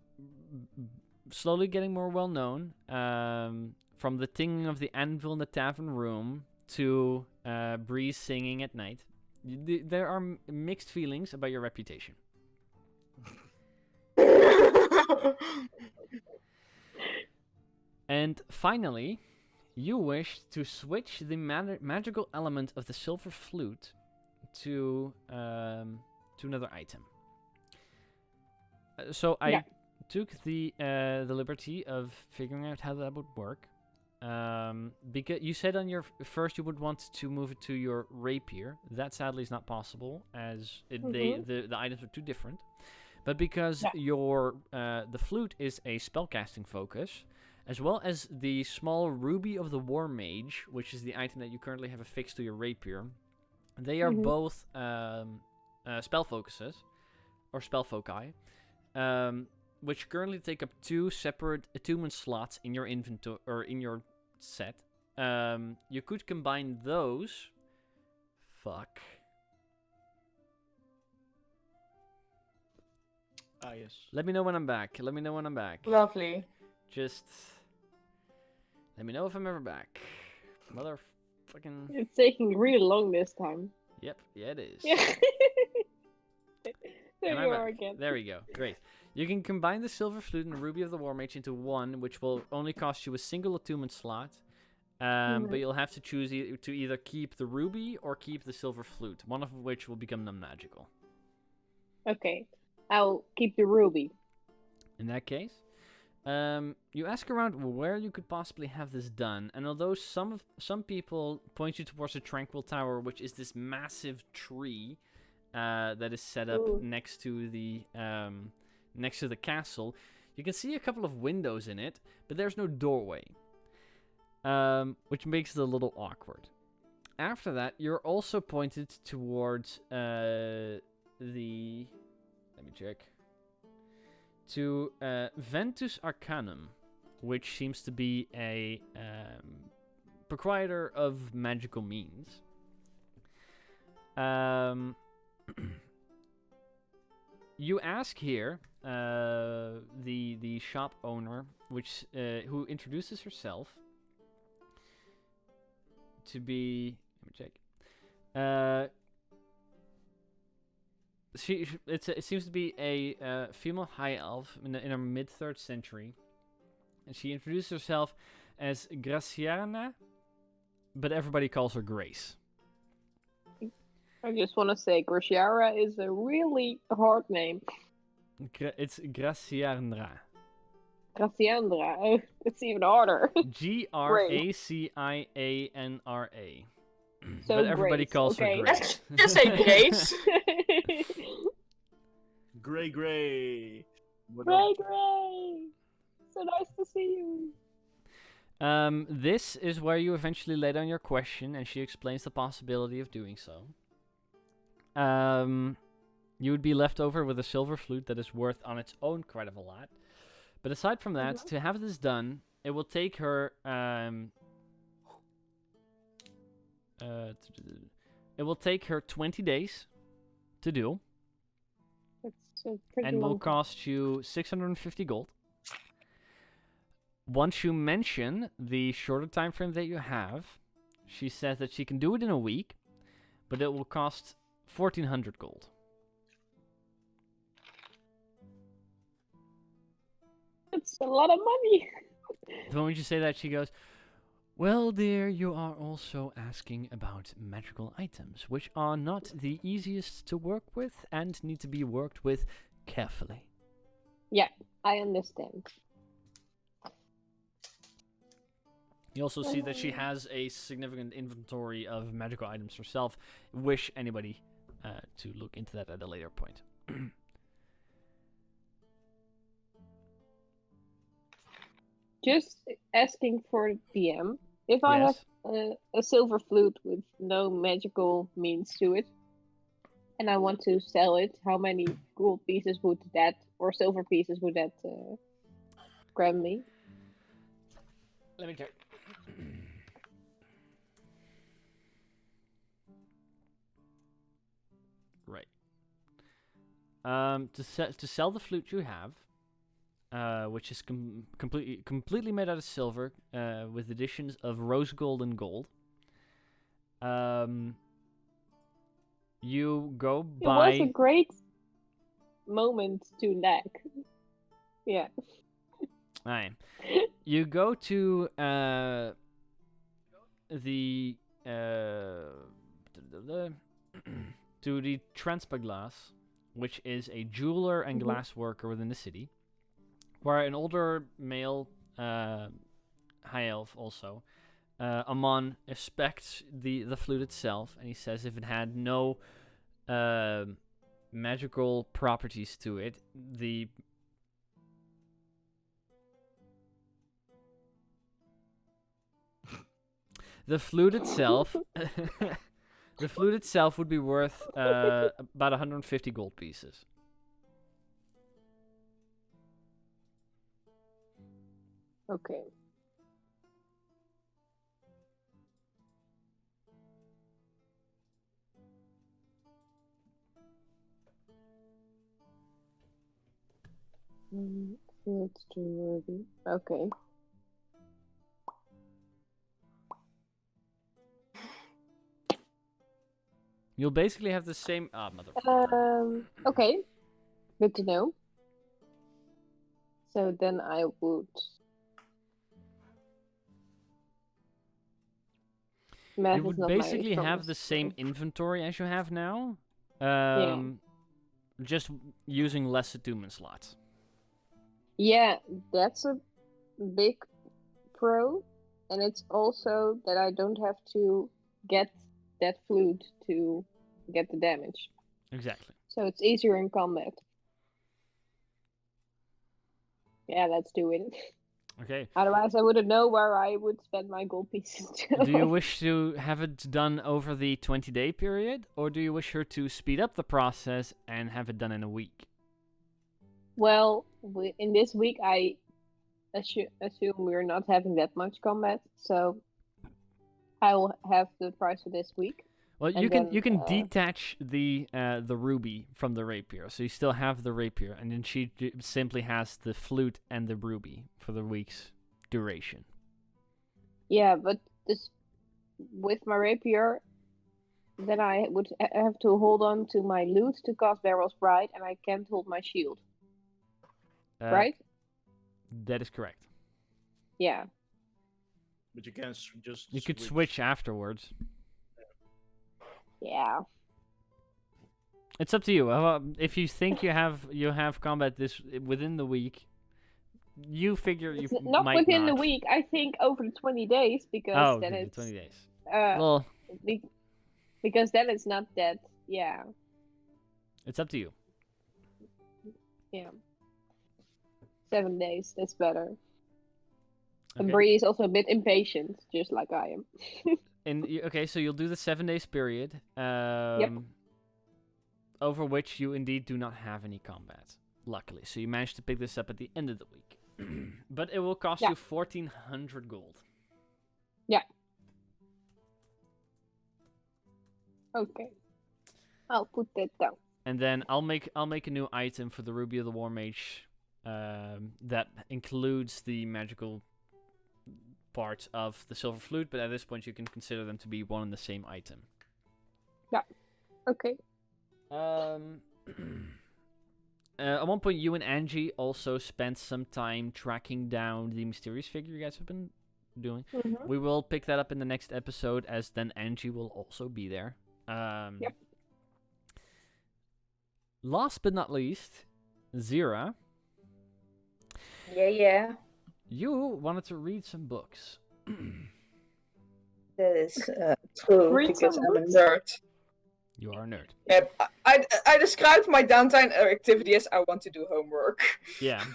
slowly getting more well known. From the tingling of the anvil in the tavern room to Breeze singing at night. There are mixed feelings about your reputation. And finally, you wish to switch the magical element of the silver flute to another item. So I took the liberty of figuring out how that would work. Because you said on your first you would want to move it to your rapier. That sadly is not possible, as the items are too different. But because your the flute is a spellcasting focus, as well as the small ruby of the war mage, which is the item that you currently have affixed to your rapier, they are both spell focuses or spell foci. Which currently take up 2 separate attunement slots in your inventory or in your set. You could combine those. Fuck. Ah, yes. Let me know when I'm back. Lovely. Just let me know if I'm ever back. Motherfucking. It's taking really long this time. Yep. Yeah, it is. Yeah. And There I'm you back. are again. There we go. Great. You can combine the silver flute and the ruby of the war mage into one, which will only cost you a single attunement slot. But you'll have to choose to either keep the ruby or keep the silver flute, one of which will become non-magical. Okay, I'll keep the ruby. In that case, you ask around where you could possibly have this done, and although some people point you towards the Tranquil Tower, which is this massive tree that is set up next to the castle, you can see a couple of windows in it, but there's no doorway, which makes it a little awkward. After that, you're also pointed towards let me check. To Ventus Arcanum, which seems to be a proprietor of magical means. You ask here the shop owner, who introduces herself to be. Let me check. It seems to be a female high elf in her mid-3rd century, and she introduces herself as Graciana, but everybody calls her Grace. I just want to say, Graciara is a really hard name. It's Graciandra. Graciandra, oh, it's even harder. Gracianra. So but everybody Grace, calls okay. her Grace. Just say Grace. Gray. Gray. So nice to see you. This is where you eventually lay down your question, and she explains the possibility of doing so. You would be left over with a silver flute that is worth on its own quite a lot. But aside from that, to have this done, it will take her it will take her 20 days to do, That's a pretty and will long time. cost you 650 gold. Once you mention the shorter time frame that you have, she says that she can do it in a week, but it will cost 1400 gold. It's a lot of money. The moment you say that, she goes, "Well, dear, you are also asking about magical items, which are not the easiest to work with and need to be worked with carefully." Yeah, I understand. You also see that she has a significant inventory of magical items herself. Wish anybody to look into that at a later point. Just asking for DM. If I have Yes. a silver flute with no magical means to it, and I want to sell it, how many gold pieces would that, or silver pieces would that grant me? Let me check. Right. To sell the flute you have, which is completely made out of silver, with additions of rose gold and gold. You go It was a buy. great moment to lag. Yeah. Aye. You go to the to the Transpaglass, which is a jeweler and glass worker within the city, where an older male high elf also, Amon, inspects the flute itself, and he says if it had no magical properties to it, the flute itself the flute itself would be worth about 150 gold pieces. Okay. Let's do worthy. Okay. You'll basically have the same. Ah, motherfucker. Okay. Good to know. So then I would. Math You is would not my basically have strongest the same skill. inventory as you have now. Yeah. Just using less attunement slots. Yeah, that's a big pro, and it's also that I don't have to get that flute to get the damage. Exactly. So it's easier in combat. Yeah, let's do it. Okay. Otherwise, I wouldn't know where I would spend my gold pieces. Do you wish to have it done over the 20-day period, or do you wish her to speed up the process and have it done in a week? Well, in this week, I assume we're not having that much combat, so I will have the price for this week. Well, And you then, can detach the ruby from the rapier, so you still have the rapier, and then she simply has the flute and the ruby for the week's duration. Yeah, but this with my rapier, then I would have to hold on to my loot to cast Barrel's Pride, and I can't hold my shield. Right? That is correct. Yeah. But you can just. You could switch afterwards. Yeah. It's up to you. If you think you have combat this within the week, you figure you Not might within not. the week. I think over the 20 days because then it's 20 days. well, because then it's not that. Yeah. It's up to you. Yeah. 7 days. That's better. Okay. And Bree is also a bit impatient, just like I am. Okay, so you'll do the 7 days period. Yep. Over which you indeed do not have any combat, luckily. So you managed to pick this up at the end of the week. But it will cost Yeah. you 1,400 gold. Okay. I'll put that down. And then I'll make a new item for the Ruby of the War Mage that includes the magical part of the Silver Flute, but at this point you can consider them to be one and the same item. Okay. At one point, you and Angie also spent some time tracking down the mysterious figure you guys have been doing. Mhm. We will pick that up in the next episode, as then Angie will also be there. Yep. Last but not least, Zira, Yeah. you wanted to read some books. That is true, Read because some I'm a books? nerd. You are a nerd. Yeah, I described my downtime activity as I want to do homework. Yeah.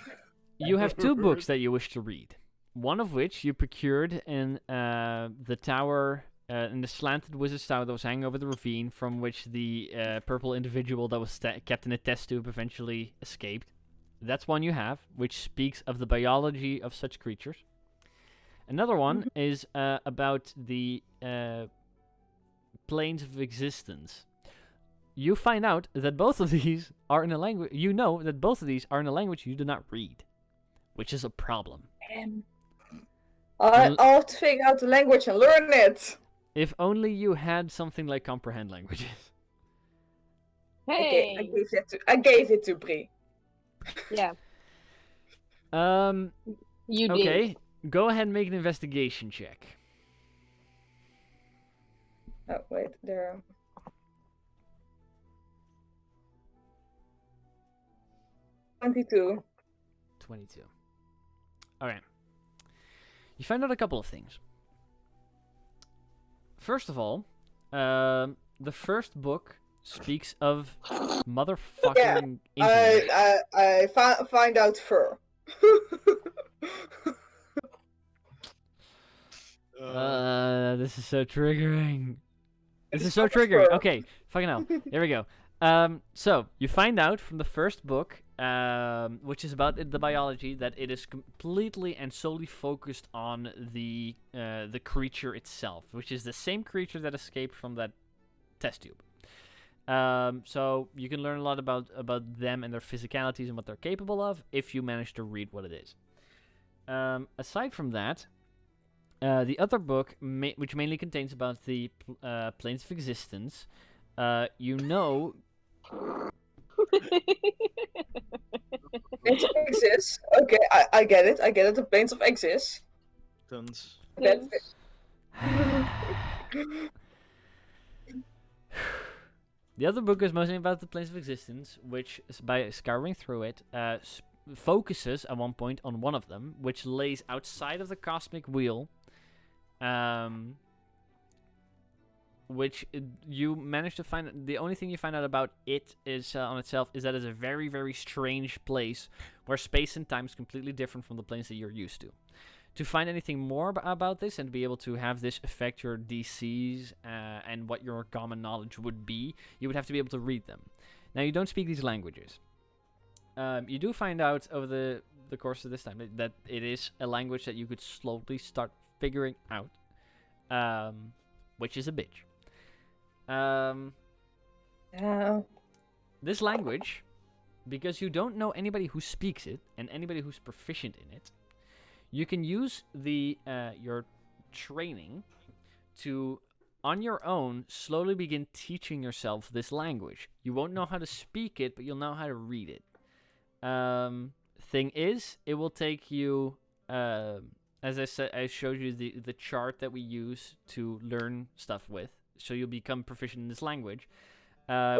You have 2 books that you wish to read. One of which you procured in the tower, in the slanted wizard's tower that was hanging over the ravine, from which the purple individual that was kept in a test tube eventually escaped. That's one you have, which speaks of the biology of such creatures. Another one is about the planes of existence. You find out that both of these are in a language. You know that both of these are in a language you do not read, which is a problem. I'll have to figure out the language and learn it. If only you had something like comprehend languages. Hey. I gave it to Brie. Yeah. You did. Okay, go ahead and make an investigation check. Oh wait, there. 22. 22. Alright. You find out a couple of things. First of all, the first book speaks of motherfucking English. I find out fur. This is so triggering. This is so It's triggering. fur. Okay, fucking hell. There we go. So you find out from the first book, which is about the biology, that it is completely and solely focused on the creature itself, which is the same creature that escaped from that test tube. So you can learn a lot about them and their physicalities and what they're capable of if you manage to read what it is. Aside from that, the other book, which mainly contains about the planes of existence, you know. Planes of exist. Okay, I get it. I get it. The planes of exist. Tons. That's The other book is mostly about the planes of existence, which, by scouring through it, focuses at one point on one of them, which lays outside of the cosmic wheel, which you manage to find. The only thing you find out about it is on itself is that it's a very, very strange place where space and time is completely different from the planes that you're used to. To find anything more about this and to be able to have this affect your DCs and what your common knowledge would be, you would have to be able to read them. Now, you don't speak these languages. You do find out over the course of this time that it is a language that you could slowly start figuring out, which is a bitch. This language, because you don't know anybody who speaks it and anybody who's proficient in it, you can use your training to, on your own, slowly begin teaching yourself this language. You won't know how to speak it, but you'll know how to read it. Thing is, it will take you, as I said, I showed you the chart that we use to learn stuff with, so you'll become proficient in this language.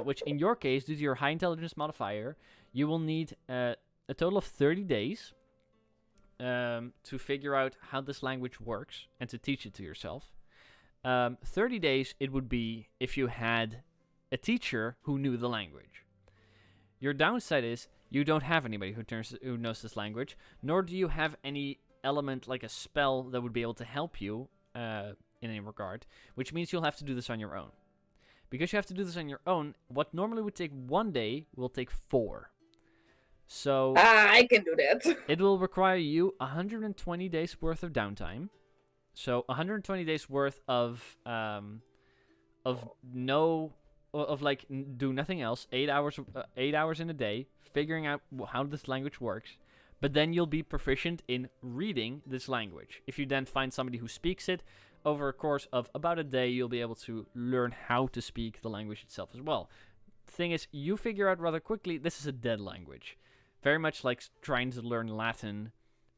Which, in your case, due to your high intelligence modifier, you will need a total of 30 days. To figure out how this language works and to teach it to yourself. 30 days it would be if you had a teacher who knew the language. Your downside is you don't have anybody who knows this language, nor do you have any element like a spell that would be able to help you in any regard, which means you'll have to do this on your own. Because you have to do this on your own, what normally would take 1 day will take 4. So I can do that. it will require you 120 days worth of downtime. So 120 days worth of do nothing else. 8 hours in a day figuring out how this language works. But then you'll be proficient in reading this language. If you then find somebody who speaks it, over a course of about a day, you'll be able to learn how to speak the language itself as well. Thing is, you figure out rather quickly this is a dead language. Very much like trying to learn Latin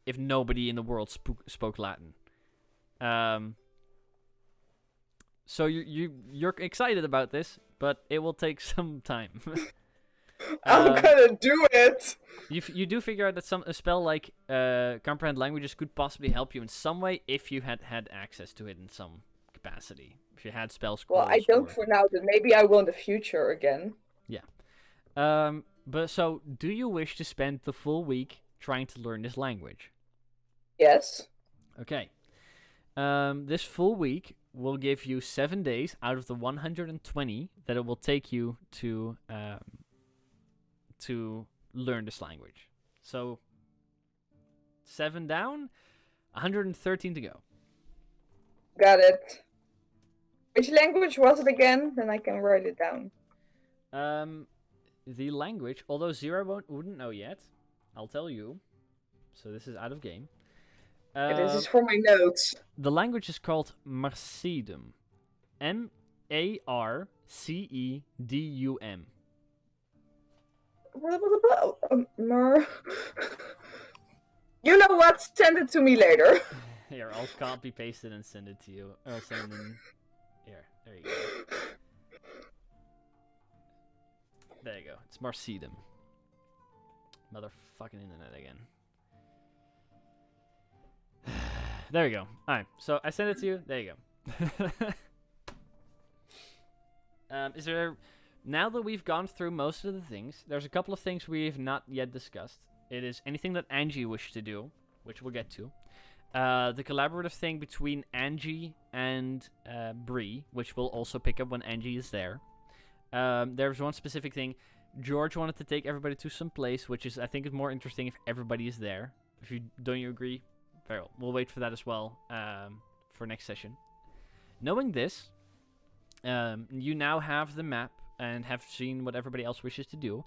if nobody in the world spoke Latin. So you're excited about this, but it will take some time. I'm gonna do it. You do figure out that a spell like comprehend languages could possibly help you in some way if you had access to it in some capacity. If you had spell scrolls. Well, I don't for now, but maybe I will in the future again. Yeah. But so, do you wish to spend the full week trying to learn this language? Yes. Okay. This full week will give you 7 days out of the 120 that it will take you to learn this language. So 7 down, 113 to go. Got it. Which language was it again? Then I can write it down. The language, although Zero wouldn't know yet, I'll tell you. So this is out of game. This is for my notes. The language is called Marcedum. Marcedum. You know what? Send it to me later. Here, I'll copy paste it and send it to you. I'll send it in. Here, there you go. There you go. It's Marcedum. Motherfucking internet again. There you go. Alright, so I sent it to you. There you go. Is there... Now that we've gone through most of the things, there's a couple of things we've not yet discussed. It is anything that Angie wished to do, which we'll get to. The collaborative thing between Angie and Bree, which we'll also pick up when Angie is there. There's one specific thing. George wanted to take everybody to some place, which is, I think, is more interesting if everybody is there. Don't you agree? Very well. We'll wait for that as well for next session. Knowing this, you now have the map and have seen what everybody else wishes to do.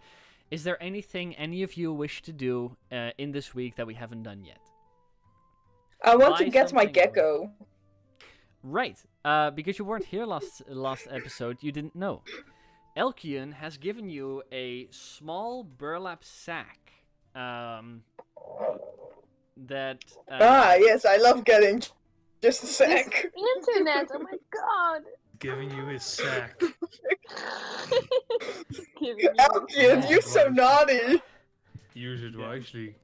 Is there anything any of you wish to do in this week that we haven't done yet? I want to get my gecko. Right, because you weren't here last episode, you didn't know. Elkian has given you a small burlap sack. Yes, I love getting just a sack. Internet, oh my god. Giving you his sack. Elkian, you're so naughty. Use it wisely.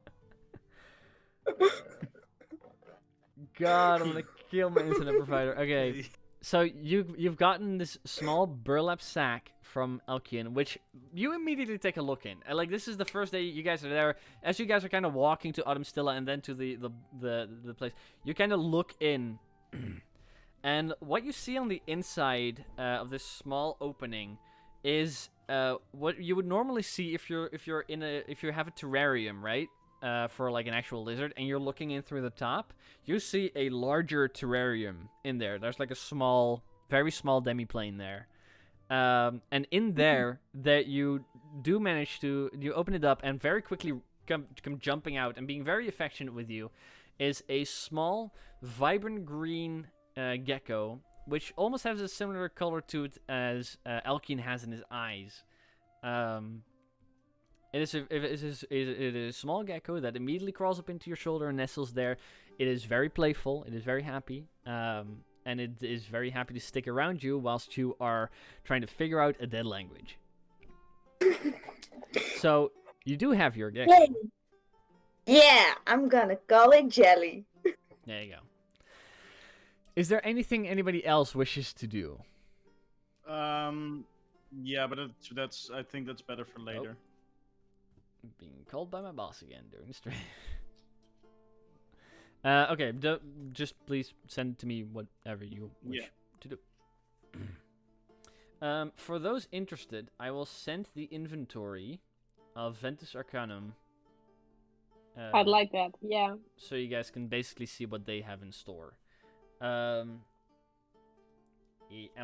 God, I'm gonna kill my internet provider. Okay, so you've gotten this small burlap sack from Elkian, which you immediately take a look in. And, like, this is the first day you guys are there. As you guys are kind of walking to Autumnstilla and then to the place, you kind of look in, and what you see on the inside of this small opening is what you would normally see if you have a terrarium, right? For like an actual lizard, and you're looking in through the top, you see a larger terrarium in there. There's like a very small demiplane there. And in there, that you do manage to, you open it up, and very quickly come jumping out and being very affectionate with you is a small, vibrant green gecko, which almost has a similar color to it as Elkian has in his eyes. It is a small gecko that immediately crawls up into your shoulder and nestles there. It is very playful. It is very happy. And it is very happy to stick around you whilst you are trying to figure out a dead language. So, you do have your gecko. Yeah, I'm gonna call it Jelly. There you go. Is there anything anybody else wishes to do? Yeah, but that's I think that's better for later. Being called by my boss again during the stream. Okay, just please send to me whatever you wish to do. For those interested, I will send the inventory of Ventus Arcanum I'd like that. Yeah. So you guys can basically see what they have in store. And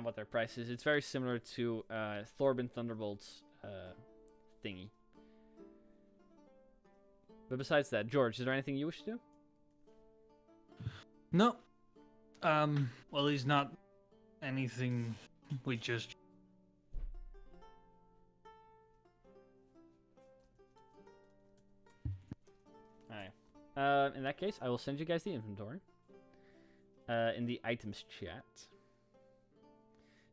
what their price is. It's very similar to Thorbin Thunderbolt's thingy. But besides that, George, is there anything you wish to do? No. Well, he's not anything we just... Alright. In that case, I will send you guys the inventory. In the items chat.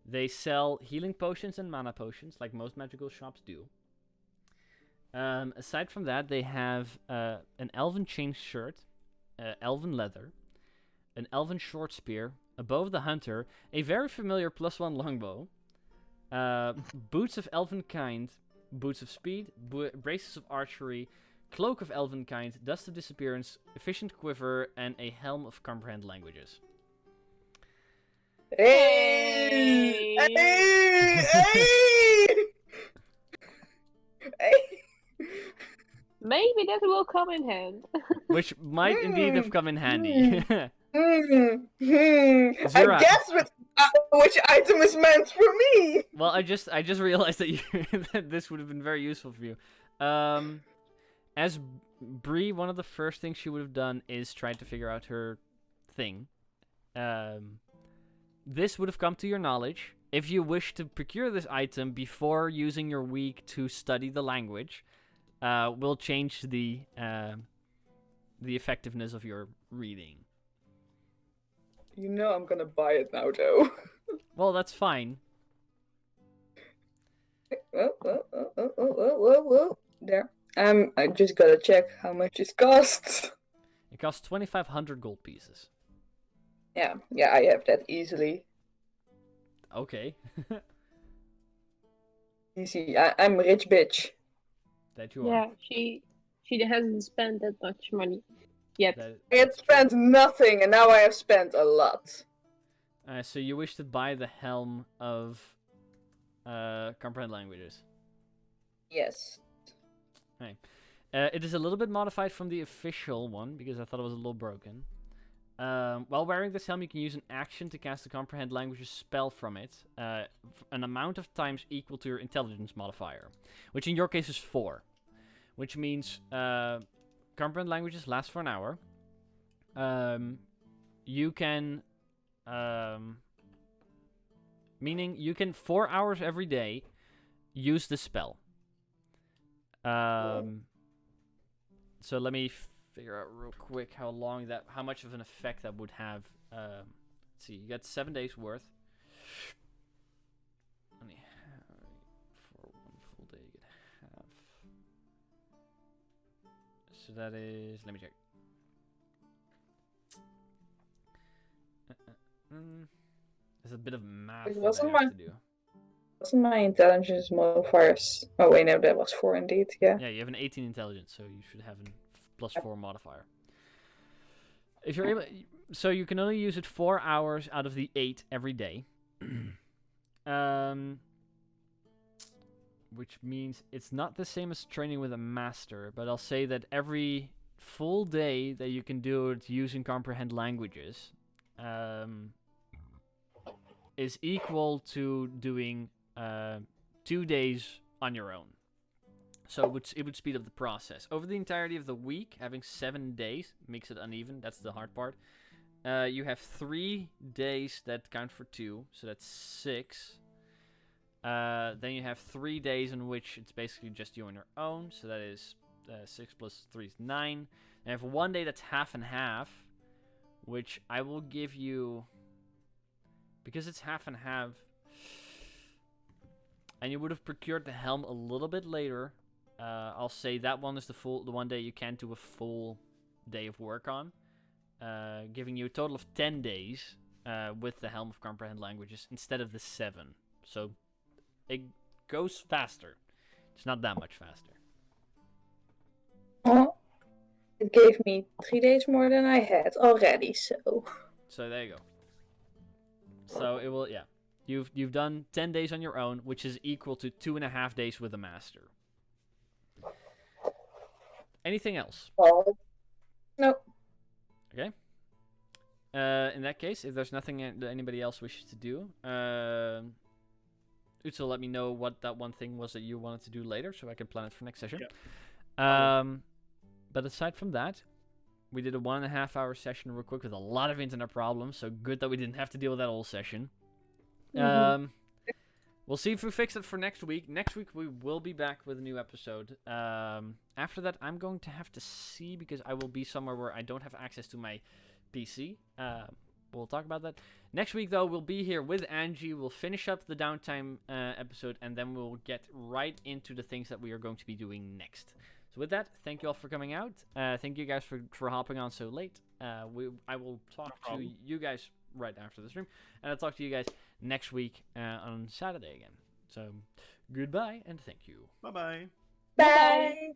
They sell healing potions and mana potions, like most magical shops do. Aside from that, they have an elven chain shirt, elven leather, an elven short spear, a bow of the hunter, a very familiar +1 longbow, boots of elven kind, boots of speed, braces of archery, cloak of elven kind, dust of disappearance, efficient quiver, and a helm of comprehend languages. Hey! Hey! Maybe that will come in hand. Which might indeed have come in handy. I Zira. guess which item is meant for me. Well, I just realized that that this would have been very useful for you. As Bree, one of the first things she would have done is try to figure out her thing. This would have come to your knowledge. If you wish to procure this item before using your week to study the language, we'll change the effectiveness of your reading. You know I'm gonna buy it now, though. Well, that's fine. Whoa. There. I just gotta check how much it costs. It costs 2,500 gold pieces. Yeah, I have that easily. Okay. Easy. I'm a rich bitch. That you are. Yeah, she hasn't spent that much money yet. I had spent nothing, and now I have spent a lot. So you wish to buy the helm of comprehend languages. Yes. Right. It is a little bit modified from the official one because I thought it was a little broken. While wearing this helm, you can use an action to cast a comprehend languages spell from it, an amount of times equal to your intelligence modifier, which in your case is 4, which means comprehend languages last for an hour. You can, meaning you can 4 hours every day use the spell. So let me figure out real quick how much of an effect that would have. Let's see, you got 7 days worth. For one full day, you could have. So that is. Let me check. There's a bit of math It that wasn't I have to do. Wasn't my intelligence modifiers? Oh wait, no, that was 4 indeed. Yeah. Yeah, you have an 18 intelligence, so you should have a +4 modifier. If you're able, so you can only use it 4 hours out of the 8 every day. Which means it's not the same as training with a master, but I'll say that every full day that you can do it using comprehend languages is equal to doing 2 days on your own. So it would speed up the process. Over the entirety of the week, having 7 days makes it uneven. That's the hard part. You have 3 days that count for 2, so that's 6. Then you have 3 days in which it's basically just you on your own, so that is 6 plus 3 is 9. And you have 1 day that's half and half, which I will give you, because it's half and half, and you would have procured the helm a little bit later. I'll say that one is the 1 day you can't do a full day of work on, giving you a total of 10 days with the helm of comprehend languages instead of the 7. So it goes faster. It's not that much faster. Well, it gave me 3 days more than I had already, so. So there you go. So it will, yeah. You've done 10 days on your own, which is equal to 2.5 days with a master. Anything else? Well, no. Okay. In that case, if there's nothing that anybody else wishes to do, Utsil, let me know what that one thing was that you wanted to do later, so I can plan it for next session. But aside from that, we did a 1.5 hour session real quick with a lot of internet problems, so good that we didn't have to deal with that whole session. We'll see if we fix it for next week. Next week we will be back with a new episode. After that, I'm going to have to see because I will be somewhere where I don't have access to my PC. We'll talk about that. Next week, though, we'll be here with Angie. We'll finish up the downtime episode, and then we'll get right into the things that we are going to be doing next. So with that, thank you all for coming out. Thank you guys for hopping on so late. I will talk to you guys right after the stream, and I'll talk to you guys next week on Saturday again. So goodbye, and thank you. Bye-bye. Bye.